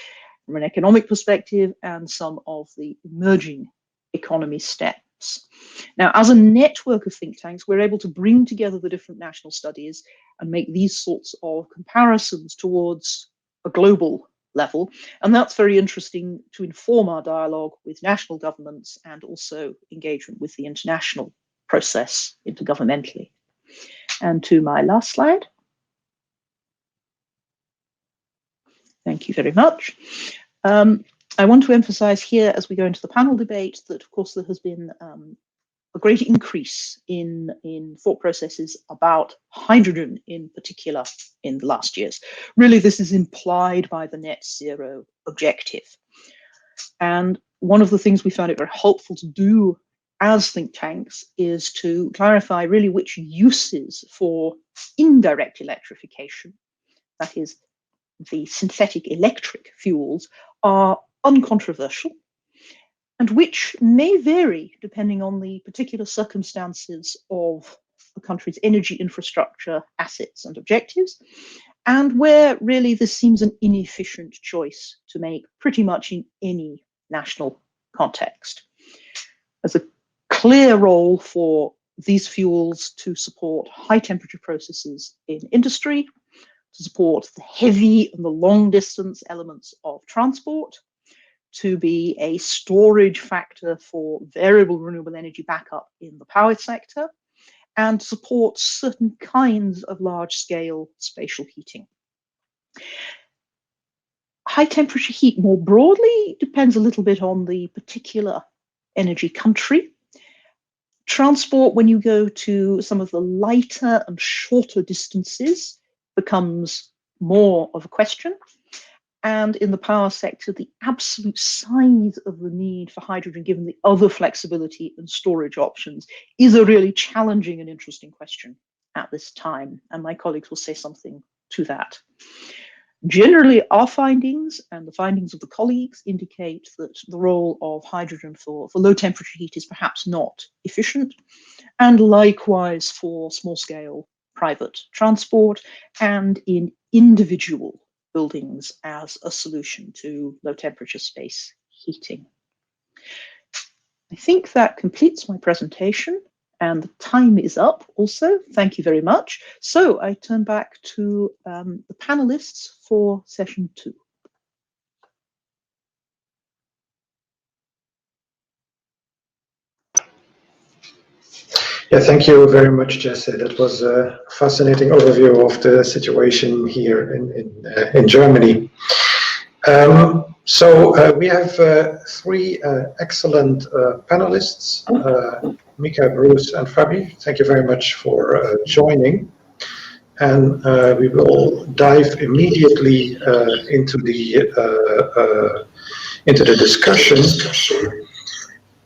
from an economic perspective and some of the emerging economy steps. Now, as a network of think tanks, we're able to bring together the different national studies and make these sorts of comparisons towards a global level. And that's very interesting to inform our dialogue with national governments and also engagement with the international process intergovernmentally. And to my last slide. Thank you very much. I want to emphasize here, as we go into the panel debate, that of course there has been a great increase in thought processes about hydrogen in particular in the last years. Really, this is implied by the net zero objective. And one of the things we found it very helpful to do as think tanks is to clarify really which uses for indirect electrification, that is the synthetic electric fuels, are uncontroversial and which may vary depending on the particular circumstances of the country's energy infrastructure, assets and objectives, and where really this seems an inefficient choice to make pretty much in any national context. There's a clear role for these fuels to support high temperature processes in industry, to support the heavy and the long distance elements of transport, to be a storage factor for variable renewable energy backup in the power sector, and support certain kinds of large-scale spatial heating. High temperature heat more broadly depends a little bit on the particular energy country. Transport, when you go to some of the lighter and shorter distances, becomes more of a question. And in the power sector, the absolute size of the need for hydrogen, given the other flexibility and storage options, is a really challenging and interesting question at this time, and my colleagues will say something to that. Generally, our findings and the findings of the colleagues indicate that the role of hydrogen for low temperature heat is perhaps not efficient, and likewise for small scale private transport and in individual buildings as a solution to low temperature space heating. I think that completes my presentation, and the time is up also. Thank you very much. So I turn back to the panelists for session 2. Yeah, thank you very much, Jesse. That was a fascinating overview of the situation here in Germany. So we have 3 excellent panelists, Mika, Bruce, and Fabi. Thank you very much for joining. And we will dive immediately into the discussion.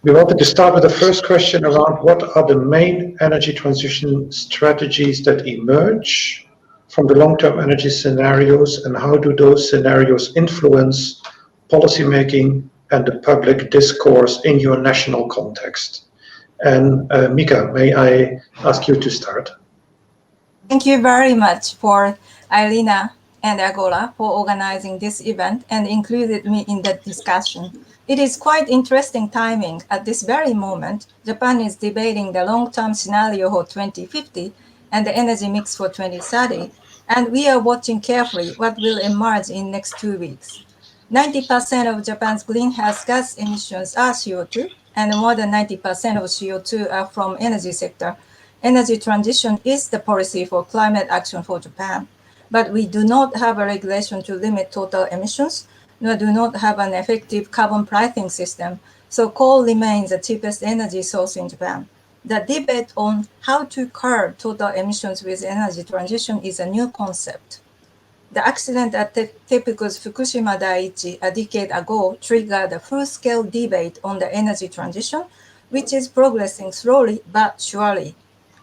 We wanted to start with the first question around what are the main energy transition strategies that emerge from the long-term energy scenarios, and how do those scenarios influence policymaking and the public discourse in your national context? And Mika, may I ask you to start? Thank you very much for Irina and Agora for organizing this event and included me in the discussion. It is quite interesting timing. At this very moment, Japan is debating the long-term scenario for 2050 and the energy mix for 2030, and we are watching carefully what will emerge in next 2 weeks. 90% of Japan's greenhouse gas emissions are CO2, and more than 90% of CO2 are from energy sector. Energy transition is the policy for climate action for Japan, but we do not have a regulation to limit total emissions, nor do not have an effective carbon pricing system, so coal remains the cheapest energy source in Japan. The debate on how to curb total emissions with energy transition is a new concept. The accident at TEPCO's Fukushima Daiichi a decade ago triggered a full-scale debate on the energy transition, which is progressing slowly but surely.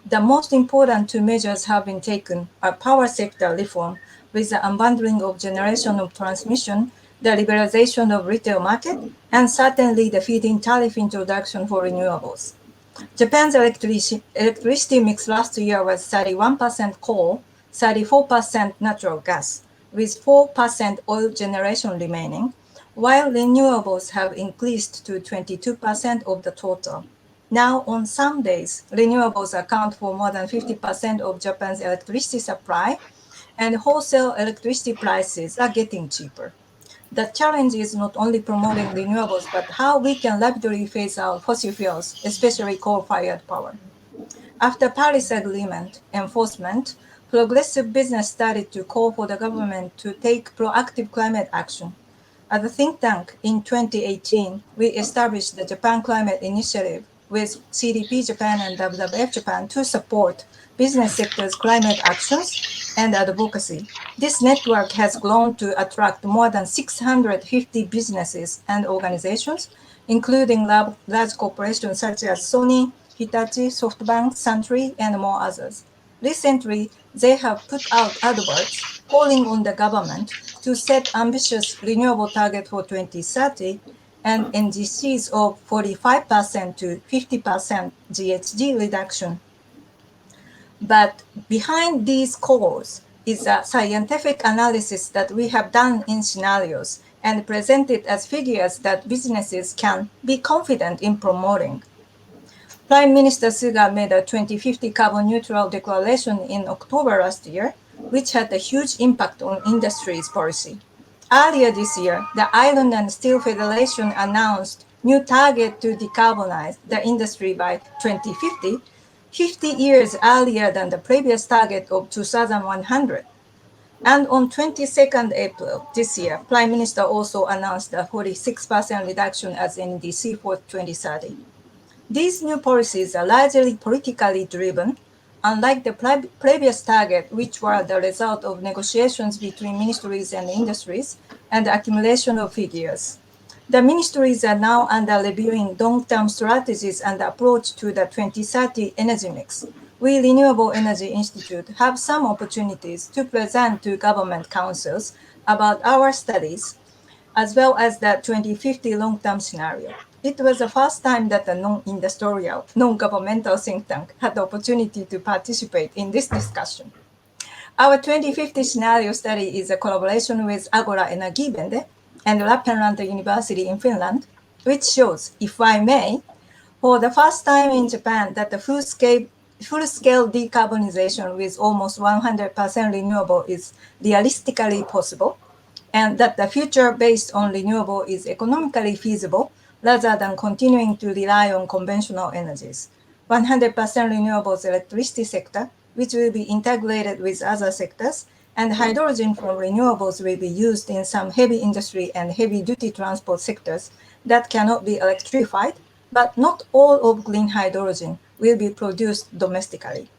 The most important 2 measures have been taken are power sector reform with the unbundling of generation of transmission, the liberalization of retail market, and certainly the feed-in tariff introduction for renewables. Japan's electricity mix last year was 31% coal, 34% natural gas, with 4% oil generation remaining, while renewables have increased to 22% of the total. Now, on some days, renewables account for more than 50% of Japan's electricity supply, and wholesale electricity prices are getting cheaper. The challenge is not only promoting renewables, but how we can rapidly phase out fossil fuels, especially coal-fired power. After Paris Agreement enforcement, progressive business started to call for the government to take proactive climate action. As a think tank, in 2018, we established the Japan Climate Initiative with CDP Japan and WWF Japan to support business sector's climate actions and advocacy. This network has grown to attract more than 650 businesses and organizations, including large corporations such as Sony, Hitachi, SoftBank, Suntory, and more others. Recently, they have put out adverts calling on the government to set ambitious renewable target for 2030 and NGCs of 45% to 50% GHG reduction. But behind these calls is a scientific analysis that we have done in scenarios and presented as figures that businesses can be confident in promoting. Prime Minister Suga made a 2050 carbon neutral declaration in October last year, which had a huge impact on industry's policy. Earlier this year, the Iron and Steel Federation announced new target to decarbonize the industry by 2050, 50 years earlier than the previous target of 2100. And on 22nd April this year, Prime Minister also announced a 46% reduction as NDC for 2030. These new policies are largely politically driven, unlike the previous target, which were the result of negotiations between ministries and industries and the accumulation of figures. The ministries are now under reviewing long-term strategies and approach to the 2030 energy mix, we Renewable Energy Institute have some opportunities to present to government councils about our studies, as well as the 2050 long-term scenario. It was the first time that a non-industrial, non-governmental think tank had the opportunity to participate in this discussion. Our 2050 scenario study is a collaboration with Agora Energiewende and Lappeenranta University in Finland, which shows, if I may, for the first time in Japan that the full-scale decarbonization with almost 100% renewable is realistically possible, and that the future based on renewable is economically feasible rather than continuing to rely on conventional energies. 100% renewables electricity sector, which will be integrated with other sectors, and hydrogen from renewables will be used in some heavy industry and heavy-duty transport sectors that cannot be electrified, but not all of green hydrogen will be produced domestically.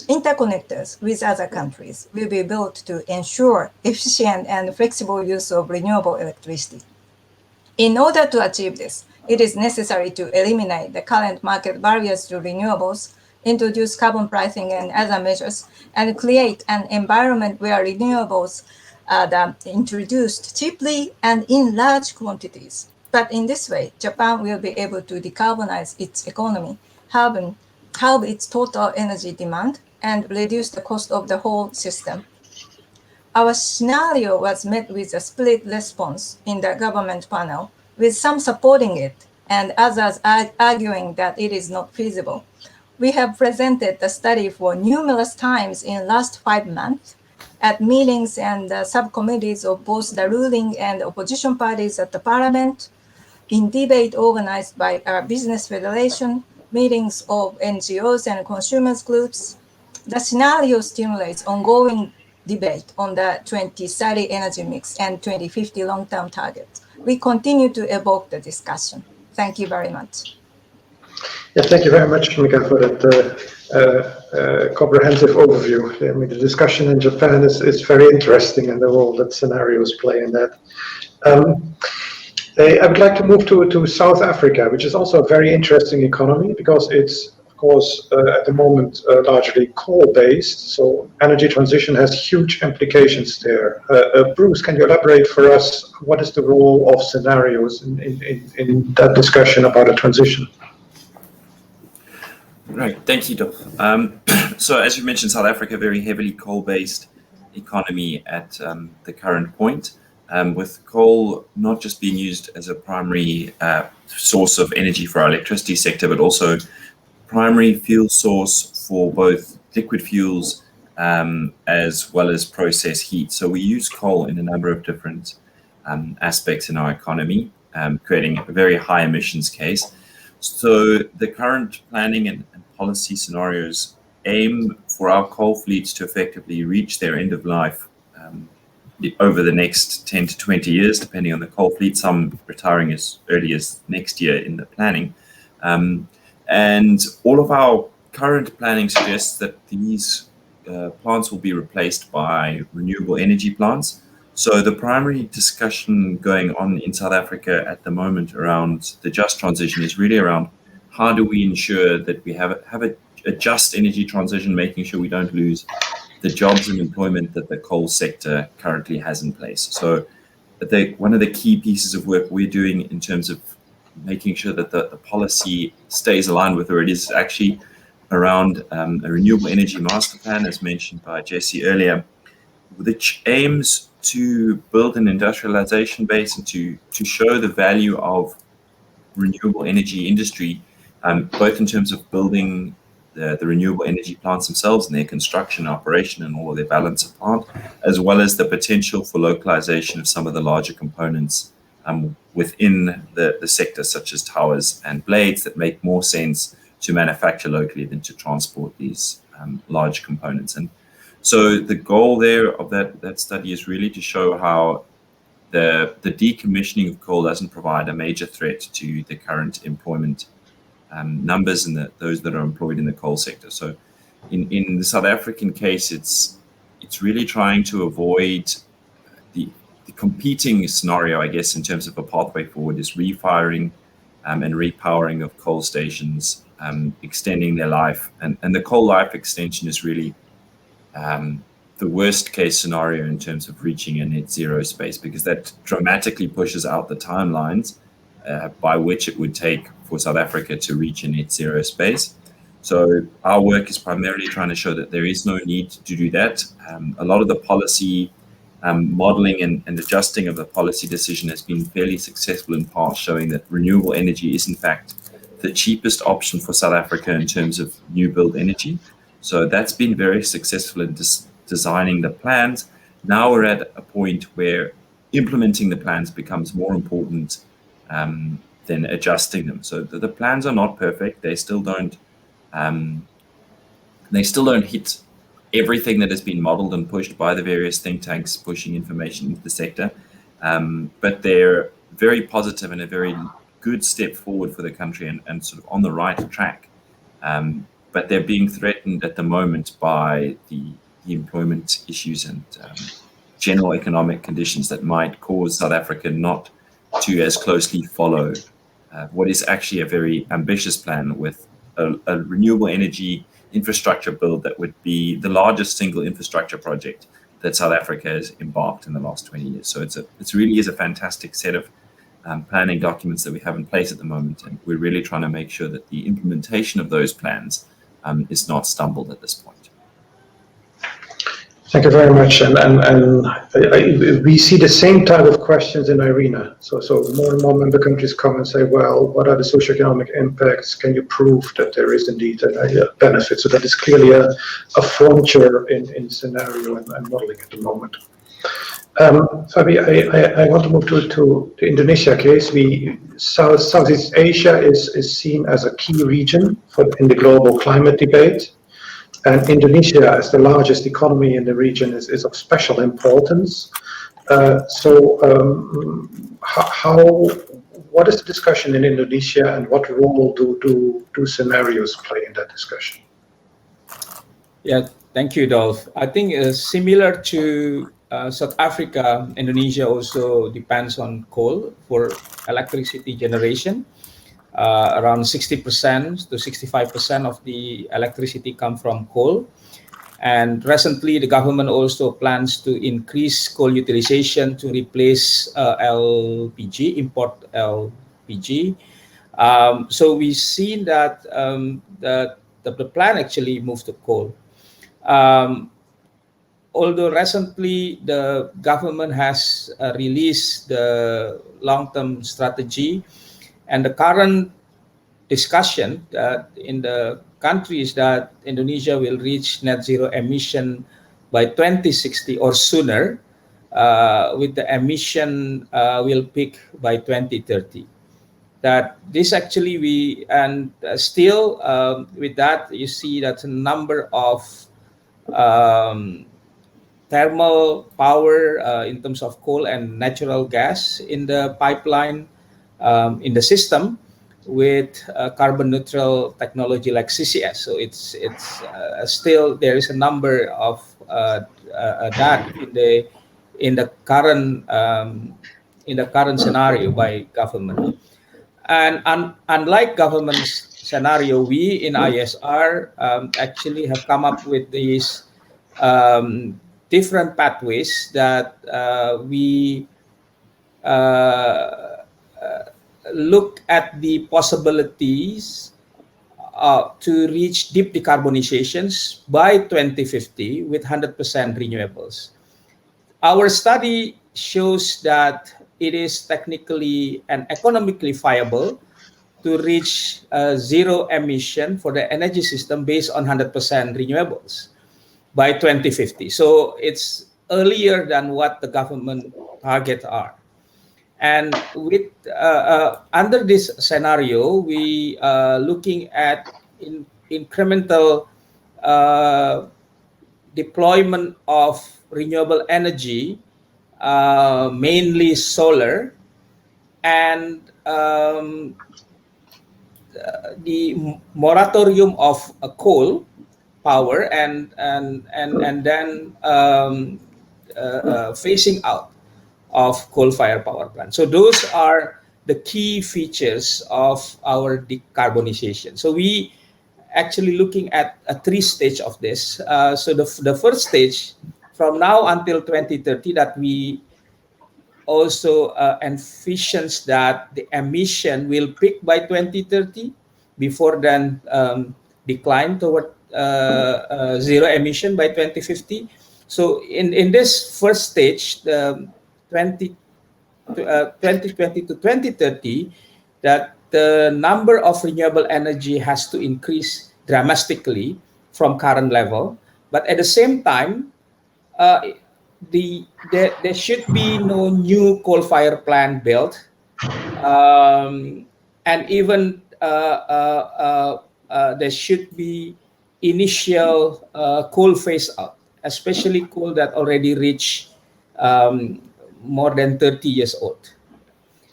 Interconnectors with other countries will be built to ensure efficient and flexible use of renewable electricity. In order to achieve this, it is necessary to eliminate the current market barriers to renewables, introduce carbon pricing and other measures, and create an environment where renewables are introduced cheaply and in large quantities. But in this way, Japan will be able to decarbonize its economy, halve its total energy demand, and reduce the cost of the whole system. Our scenario was met with a split response in the government panel, with some supporting it and others arguing that it is not feasible. We have presented the study for numerous times in the last 5 months at meetings and subcommittees of both the ruling and opposition parties at the parliament, in debate organized by our business federation, meetings of NGOs and consumers groups. The scenario stimulates ongoing debate on the 2030 energy mix and 2050 long-term targets. We continue to evoke the discussion. Thank you very much. Yeah, thank you very much, Mika, for that comprehensive overview. I mean, the discussion in Japan is very interesting, and the role that scenarios play in that. I would like to move to South Africa, which is also a very interesting economy because it's, of course, at the moment largely coal-based. So energy transition has huge implications there. Bruce, can you elaborate for us what is the role of scenarios in that discussion about a transition? Right, thank you, Dov. So as you mentioned, South Africa, very heavily coal-based economy at the current point. With coal not just being used as a primary source of energy for our electricity sector, but also primary fuel source for both liquid fuels as well as process heat. So we use coal in a number of different aspects in our economy, creating a very high emissions case. So the current planning and policy scenarios aim for our coal fleets to effectively reach their end of life over the next 10 to 20 years, depending on the coal fleet, some retiring as early as next year in the planning. And all of our current planning suggests that these plants will be replaced by renewable energy plants. So the primary discussion going on in South Africa at the moment around the just transition is really around how do we ensure that we have a just energy transition, making sure we don't lose the jobs and employment that the coal sector currently has in place. So one of the key pieces of work we're doing in terms of making sure that the policy stays aligned with where it is actually around a renewable energy master plan, as mentioned by Jesse earlier, which aims to build an industrialization base and to show the value of renewable energy industry, both in terms of building the renewable energy plants themselves and their construction, operation, and all of their balance of plant, as well as the potential for localization of some of the larger components within the sector, such as towers and blades, that make more sense to manufacture locally than to transport these large components. And so the goal there of that study is really to show how the decommissioning of coal doesn't provide a major threat to the current employment numbers and those that are employed in the coal sector. So in the South African case, it's really trying to avoid the competing scenario, I guess, in terms of a pathway forward is refiring and repowering of coal stations extending their life. And the coal life extension is really the worst case scenario in terms of reaching a net zero space, because that dramatically pushes out the timelines by which it would take for South Africa to reach a net zero space. So our work is primarily trying to show that there is no need to do that. A lot of the policy modeling and adjusting of the policy decision has been fairly successful, in part showing that renewable energy is in fact the cheapest option for South Africa in terms of new build energy. So that's been very successful in designing the plans. Now we're at a point where implementing the plans becomes more important than adjusting them. So the plans are not perfect. They still don't hit everything that has been modeled and pushed by the various think tanks pushing information into the sector. But they're very positive and a very good step forward for the country and sort of on the right track. But they're being threatened at the moment by the employment issues and general economic conditions that might cause South Africa not to as closely follow what is actually a very ambitious plan with a renewable energy infrastructure build that would be the largest single infrastructure project that South Africa has embarked in the last 20 years. So it really is a fantastic set of planning documents that we have in place at the moment, and we're really trying to make sure that the implementation of those plans is not stumbled at this point. Thank you very much. And we see the same type of questions in IRENA. So more and more member countries come and say, well, what are the socioeconomic impacts? Can you prove that there is indeed a benefit? So that is clearly a frontier in scenario and modeling at the moment. Fabi, I want to move to the Indonesia case. Southeast Asia is seen as a key region in the global climate debate. And Indonesia, as the largest economy in the region, is of special importance. What is the discussion in Indonesia, and what role do scenarios play in that discussion? Yeah, thank you, Dolph. I think similar to South Africa, Indonesia also depends on coal for electricity generation. Around 60% to 65% of the electricity come from coal. And recently, the government also plans to increase coal utilization to replace LPG, import LPG. So we've seen that the plan actually moved to coal. Although recently the government has released the long-term strategy, and the current discussion in the country is that Indonesia will reach net zero emission by 2060 or sooner, with the emission will peak by 2030. That this actually still with that you see that a number of thermal power in terms of coal and natural gas in the pipeline, in the system, with carbon neutral technology like CCS. So it's still there is a number of that in the current scenario by government. And unlike government's scenario, we in ISR actually have come up with these different pathways that we look at the possibilities to reach deep decarbonizations by 2050 with 100% renewables. Our study shows that it is technically and economically viable to reach zero emission for the energy system based on 100% renewables by 2050. So it's earlier than what the government targets are. And with under this scenario, we are looking at incremental deployment of renewable energy, mainly solar, and the moratorium of coal power, and then phasing out of coal-fired power plants. So those are the key features of our decarbonization. So we actually looking at a 3-stage of this. So the first stage, from now until 2030, that we also envisions that the emission will peak by 2030, before then decline toward zero emission by 2050. So in this first stage, the 2020 to 2030, that the number of renewable energy has to increase dramatically from current level. But at the same time, there should be no new coal-fired plant built, and even there should be initial coal phase out, especially coal that already reached more than 30 years old.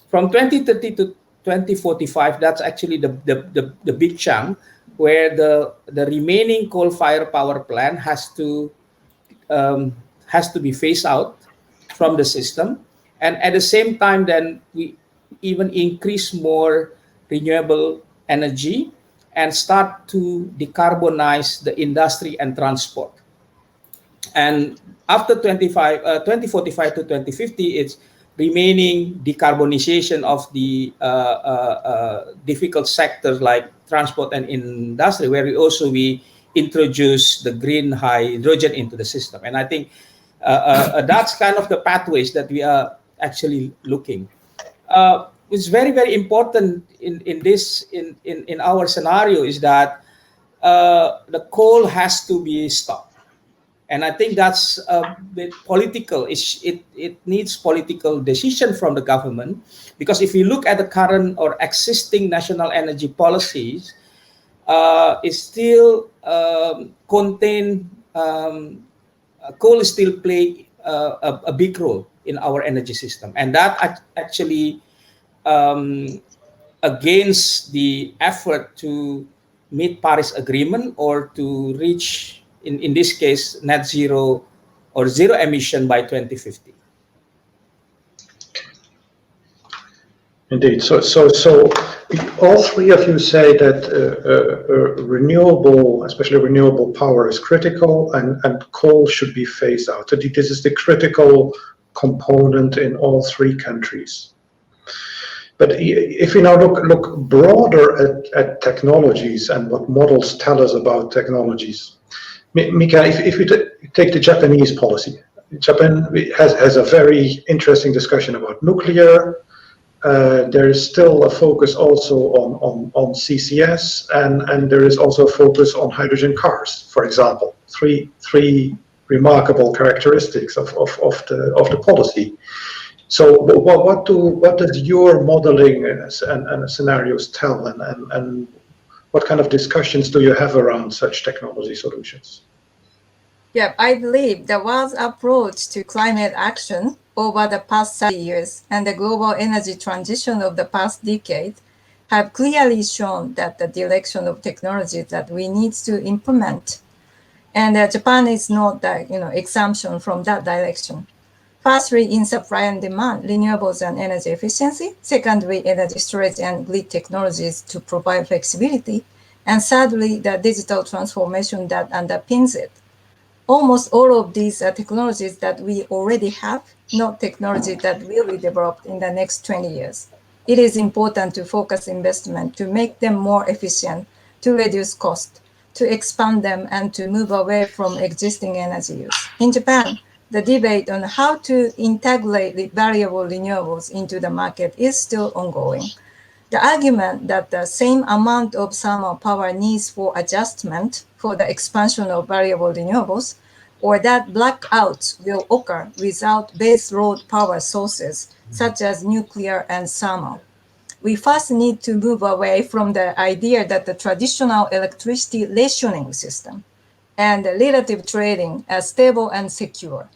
From 2030 to 2045, that's actually the big chunk where the remaining coal-fired power plant has to be phased out from the system. And at the same time, then we even increase more renewable energy and start to decarbonize the industry and transport. And after 2045 to 2050, it's remaining decarbonization of the difficult sectors like transport and industry, where we introduce the green hydrogen into the system. And I think that's kind of the pathways that we are actually looking. It's very, very important in our scenario is that the coal has to be stopped. And I think that's a bit political. It needs political decision from the government, because if you look at the current or existing national energy policies, it still contain coal still play a big role in our energy system, and that actually against the effort to meet Paris Agreement or to reach, in this case, net zero or zero emission by 2050. Indeed. So all three of you say that renewable, especially renewable power, is critical, and coal should be phased out. So this is the critical component in all three countries. But if we now look broader at technologies and what models tell us about technologies, Mika, if we take the Japanese policy, Japan has a very interesting discussion about nuclear. There is still a focus also on CCS, and there is also a focus on hydrogen cars, for example. Three remarkable characteristics of the policy. So what does your modeling and scenarios tell, and what kind of discussions do you have around such technology solutions? Yeah, I believe the world's approach to climate action over the past 30 years and the global energy transition of the past decade have clearly shown that the direction of technology that we need to implement. And Japan is not the exemption from that direction. Firstly, in supply and demand, renewables and energy efficiency. Secondly, energy storage and grid technologies to provide flexibility. And thirdly, the digital transformation that underpins it. Almost all of these are technologies that we already have, not technology that will be developed in the next 20 years. It is important to focus investment to make them more efficient, to reduce cost, to expand them, and to move away from existing energy use. In Japan, the debate on how to integrate the variable renewables into the market is still ongoing. The argument that the same amount of thermal power needs for adjustment for the expansion of variable renewables, or that blackouts will occur without base load power sources, such as nuclear and thermal. We first need to move away from the idea that the traditional electricity rationing system and relative trading are stable and secure.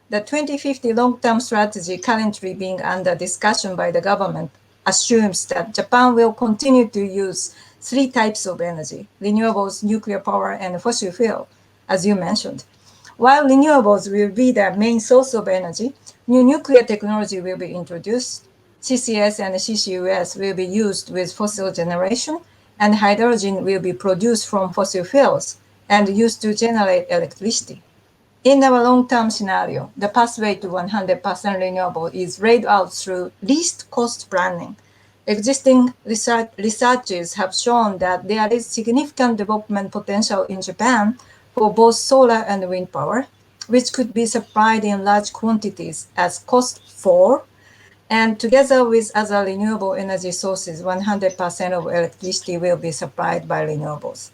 The 2050 long-term strategy currently being under discussion by the government assumes that Japan will continue to use three types of energy: renewables, nuclear power, and fossil fuel, as you mentioned. While renewables will be the main source of energy, new nuclear technology will be introduced, CCS and CCUS will be used with fossil generation, and hydrogen will be produced from fossil fuels and used to generate electricity. In our long-term scenario, the pathway to 100% renewable is laid out through least cost planning. Existing researches have shown that there is significant development potential in Japan for both solar and wind power, which could be supplied in large quantities as costs fall, and together with other renewable energy sources, 100% of electricity will be supplied by renewables.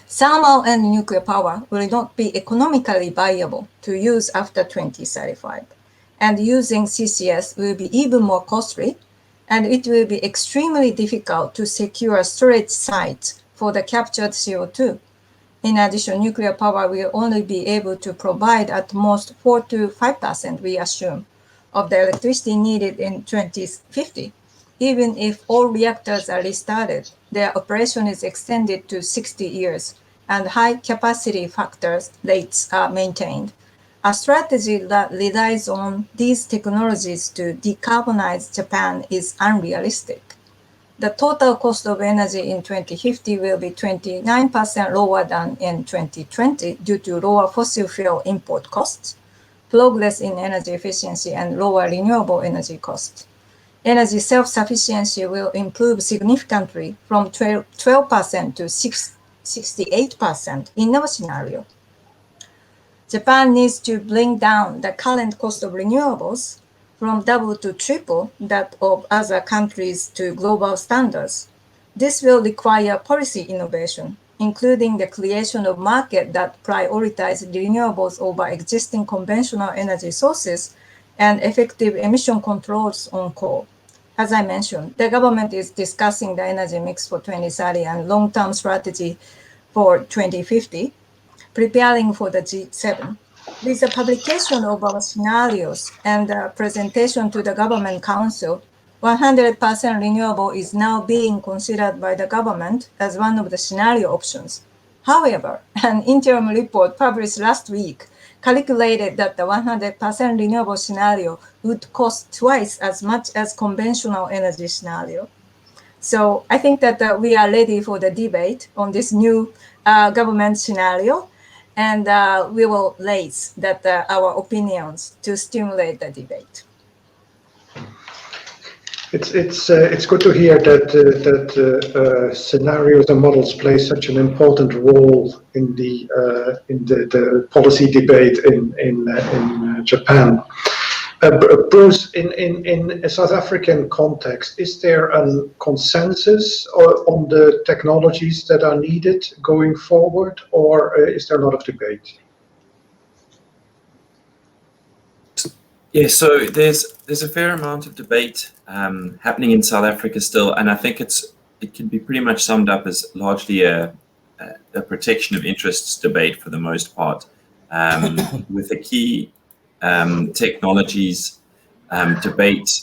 Thermal and nuclear power will not be economically viable to use after 2035, and using CCS will be even more costly, and it will be extremely difficult to secure storage sites for the captured CO2. In addition, nuclear power will only be able to provide at most 4 to 5%, we assume, of the electricity needed in 2050. Even if all reactors are restarted, their operation is extended to 60 years, and high capacity factors rates are maintained. A strategy that relies on these technologies to decarbonize Japan is unrealistic. The total cost of energy in 2050 will be 29% lower than in 2020 due to lower fossil fuel import costs, progress in energy efficiency, and lower renewable energy costs. Energy self-sufficiency will improve significantly from 12% to 68% in our scenario. Japan needs to bring down the current cost of renewables from double to triple that of other countries to global standards. This will require policy innovation, including the creation of markets that prioritize renewables over existing conventional energy sources and effective emission controls on coal. As I mentioned, the government is discussing the energy mix for 2030 and long-term strategy for 2050, preparing for the G7. With the publication of our scenarios and the presentation to the Government Council, 100% renewable is now being considered by the government as one of the scenario options. However, an interim report published last week calculated that the 100% renewable scenario would cost twice as much as conventional energy scenario. So I think that we are ready for the debate on this new government scenario, and we will raise our opinions to stimulate the debate. It's good to hear that scenarios and models play such an important role in the policy debate in Japan. Bruce, in a South African context, is there a consensus on the technologies that are needed going forward, or is there a lot of debate? Yeah, so there's a fair amount of debate happening in South Africa still, and I think it can be pretty much summed up as largely a protection of interests debate for the most part, with the key technologies debate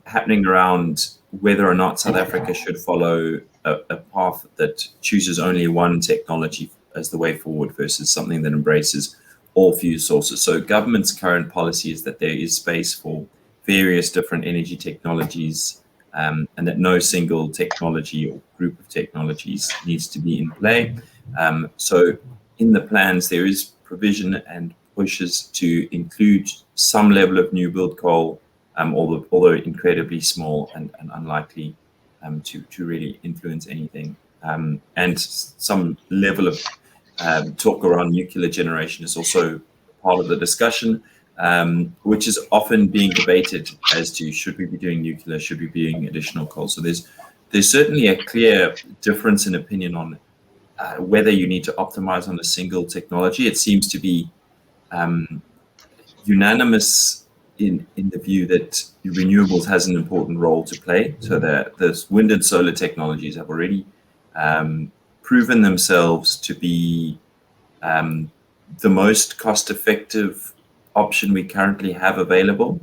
happening around whether or not South Africa should follow a path that chooses only one technology as the way forward versus something that embraces all fuel sources. So government's current policy is that there is space for various different energy technologies, and that no single technology or group of technologies needs to be in play. So in the plans, there is provision and pushes to include some level of new build coal, although incredibly small and unlikely to really influence anything. And some level of talk around nuclear generation is also part of the discussion, which is often being debated as to should we be doing nuclear, should we be doing additional coal. So there's certainly a clear difference in opinion on whether you need to optimize on a single technology. It seems to be unanimous in the view that renewables has an important role to play. So that the wind and solar technologies have already proven themselves to be the most cost-effective option we currently have available.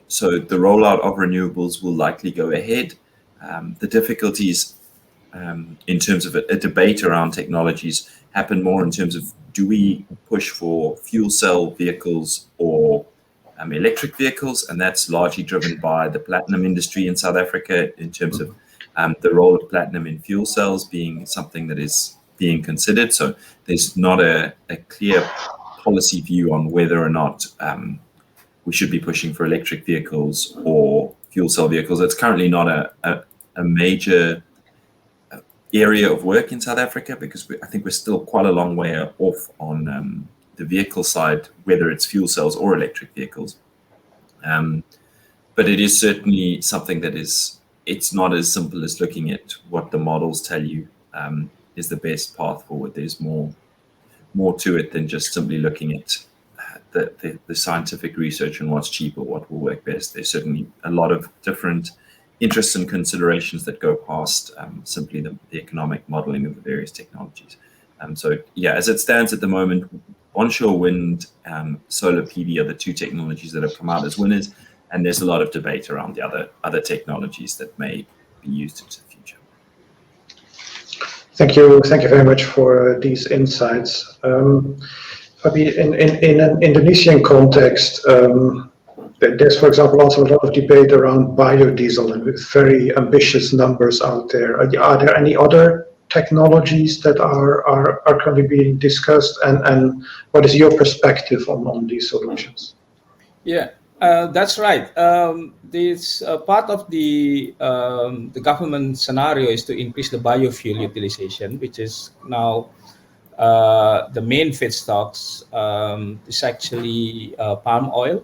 So the rollout of renewables will likely go ahead. The difficulties in terms of a debate around technologies happen more in terms of, do we push for fuel cell vehicles or electric vehicles, and that's largely driven by the platinum industry in South Africa in terms of the role of platinum in fuel cells being something that is being considered. So there's not a clear policy view on whether or not we should be pushing for electric vehicles or fuel cell vehicles. It's currently not a major area of work in South Africa because I think we're still quite a long way off on the vehicle side, whether it's fuel cells or electric vehicles. But it is certainly something that it's not as simple as looking at what the models tell you is the best path forward. There's more to it than just simply looking at the scientific research and what's cheaper, what will work best. There's certainly a lot of different interests and considerations that go past simply the economic modeling of the various technologies. So yeah, as it stands at the moment, onshore wind, solar PV are the two technologies that have come out as winners, and there's a lot of debate around the other technologies that may be used into the future. Thank you very much for these insights. In an Indonesian context, there's, for example, also a lot of debate around biodiesel and with very ambitious numbers out there. Are there any other technologies that are currently being discussed, and what is your perspective on these solutions? Yeah, that's right. This part of the government scenario is to increase the biofuel utilization, which is now the main feedstocks is actually palm oil.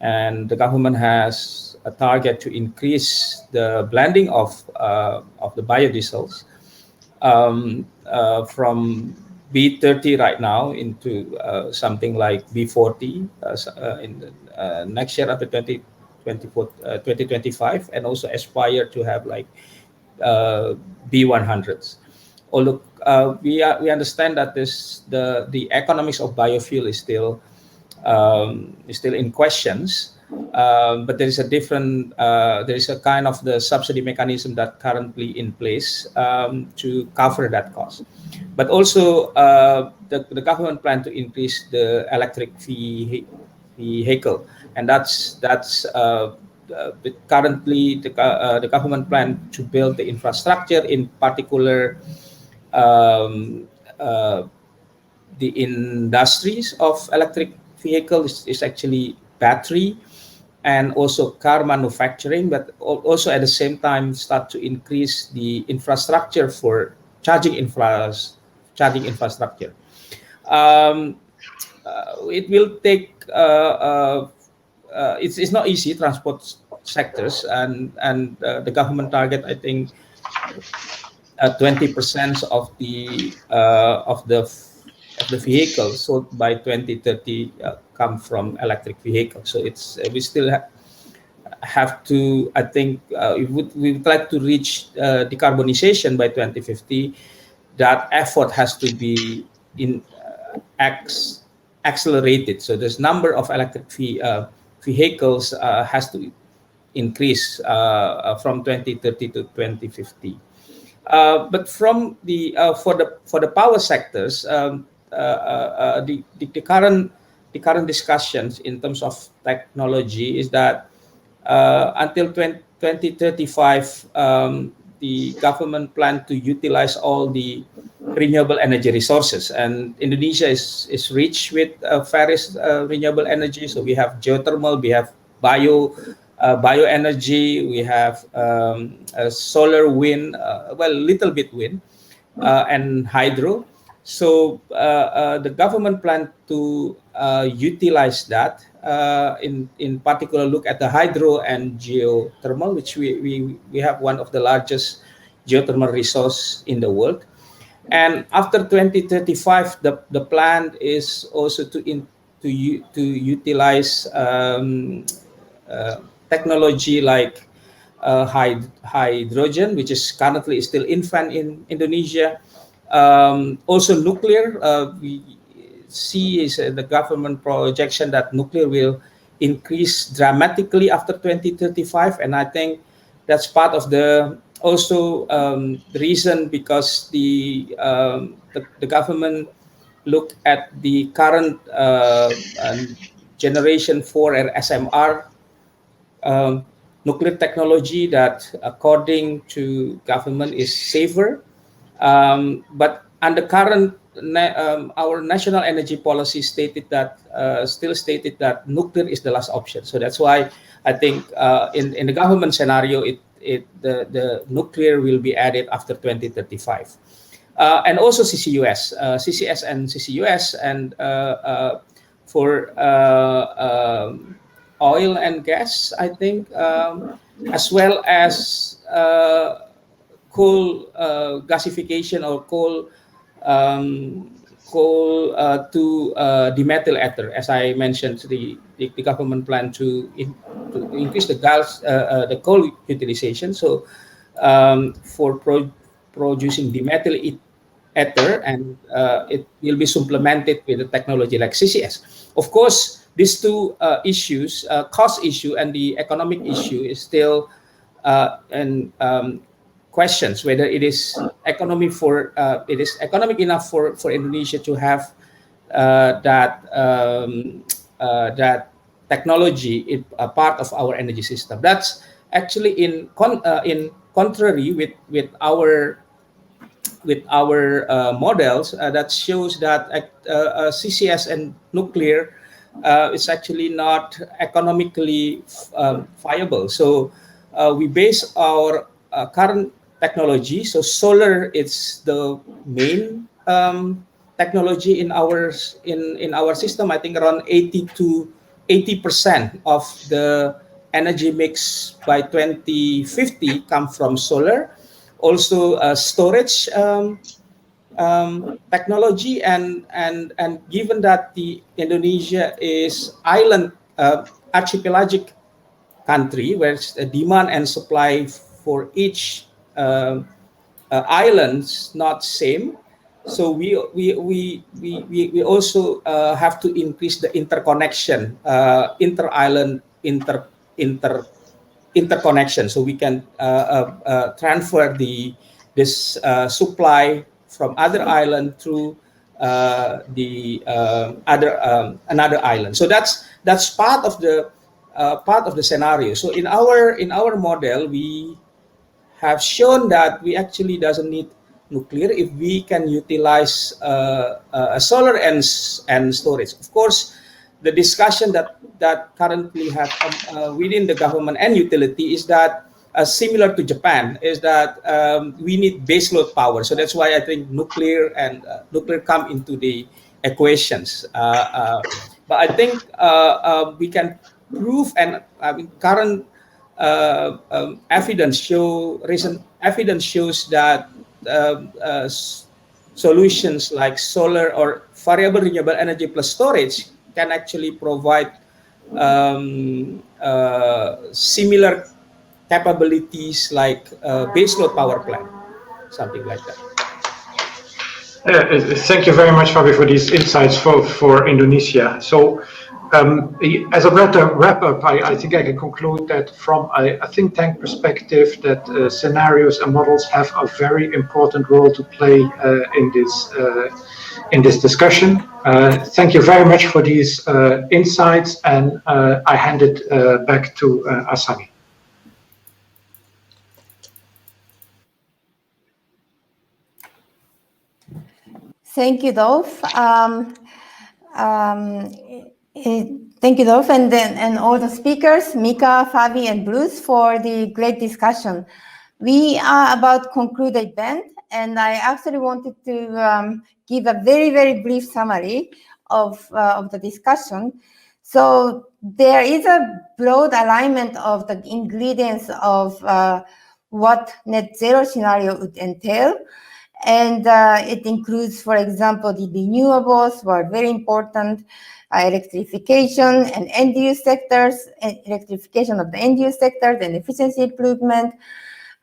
And the government has a target to increase the blending of the biodiesels from B30 right now into something like B40 in the, next year after 2025, and also aspire to have like B100s. Although we understand that the economics of biofuel is still in questions, but there is a different there is a kind of the subsidy mechanism that currently in place to cover that cost. But also the government plan to increase the electric vehicle, and that's currently the government plan to build the infrastructure, in particular the industries of electric vehicles is actually battery and also car manufacturing, but also at the same time start to increase the infrastructure for charging infrastructure. It will take it's not easy, transport sectors, and the government target, I think 20% of the vehicles sold by 2030 come from electric vehicles. So it's we still have to, I think, we would like to reach decarbonization by 2050. That effort has to be accelerated. So this number of electric vehicles has to increase from 2030 to 2050. But from the for the power sectors, the current discussions in terms of technology is that until 2035, the government plan to utilize all the renewable energy resources, and Indonesia is rich with various renewable energy. So we have geothermal, we have bioenergy, we have solar, wind, well, little bit wind, and hydro. So the government plan to utilize that, in particular look at the hydro and geothermal, which we have one of the largest geothermal resource in the world. And after 2035, the plan is also to utilize technology like hydrogen, which is currently still infant in Indonesia. Also nuclear, we see is the government projection that nuclear will increase dramatically after 2035, and I think that's part of the also the reason, because the government look at the current generation 4 or SMR nuclear technology that, according to government, is safer. But under current, our national energy policy stated that still stated that nuclear is the last option. So that's why I think in the government scenario, the nuclear will be added after 2035. And also CCUS, CCS and CCUS, and for oil and gas, I think, as well as coal gasification or coal to demethyl ether. As I mentioned, the government plan to increase the coal utilization. So for producing demethyl ether, and it will be supplemented with a technology like CCS. Of course, these two issues, cost issue and the economic issue, is still questions whether it is economic enough for Indonesia to have that technology in a part of our energy system. That's actually in contrary with our models that shows that CCS and nuclear is actually not economically viable. So we base our current technology. So solar is the main technology in our system. I think around 80% of the energy mix by 2050 come from solar. Also storage technology, and given that the Indonesia is island archipelagic country, where the demand and supply for each islands not same, so we also have to increase the interconnection, inter-island interconnection, so we can transfer this supply from other island through another island. So that's part of the scenario. So in our model, we have shown that we actually doesn't need nuclear if we can utilize solar and storage. Of course, the discussion that currently have within the government and utility is that similar to Japan, is that we need baseload power. So that's why I think nuclear come into the equations. But I think we can prove, and current recent evidence shows that solutions like solar or variable renewable energy plus storage can actually provide similar capabilities like baseload power plant, something like that. Thank you very much, Fabi, for these insights for Indonesia. So as a wrap up, I think I can conclude that from a think tank perspective, that scenarios and models have a very important role to play in this discussion. Thank you very much for these insights, and I hand it back to Asani. Thank you, Dolph. Thank you, Dolph, and all the speakers, Mika, Fabi, and Bruce, for the great discussion. We are about to conclude the event, and I actually wanted to give a very, very brief summary of the discussion. So there is a broad alignment of the ingredients of what net zero scenario would entail. And it includes, for example, the renewables were very important, electrification and end-use sectors, electrification of the end-use sectors and efficiency improvement.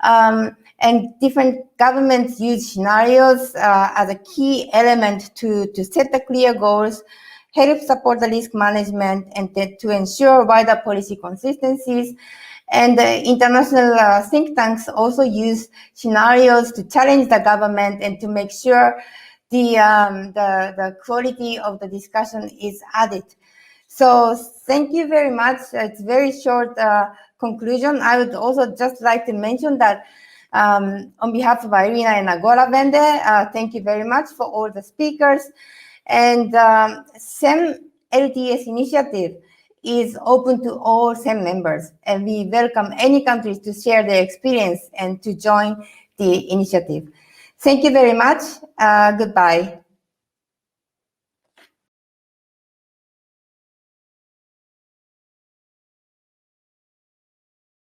And different governments use scenarios as a key element to set the clear goals, help support the risk management, and to ensure wider policy consistencies. And the international think tanks also use scenarios to challenge the government and to make sure the quality of the discussion is added. So thank you very much. It's very short conclusion. I would also just like to mention that on behalf of Irina and Agora Vende, thank you very much for all the speakers. And SEM LTES initiative is open to all SEM members, and we welcome any countries to share their experience and to join the initiative. Thank you very much. Goodbye.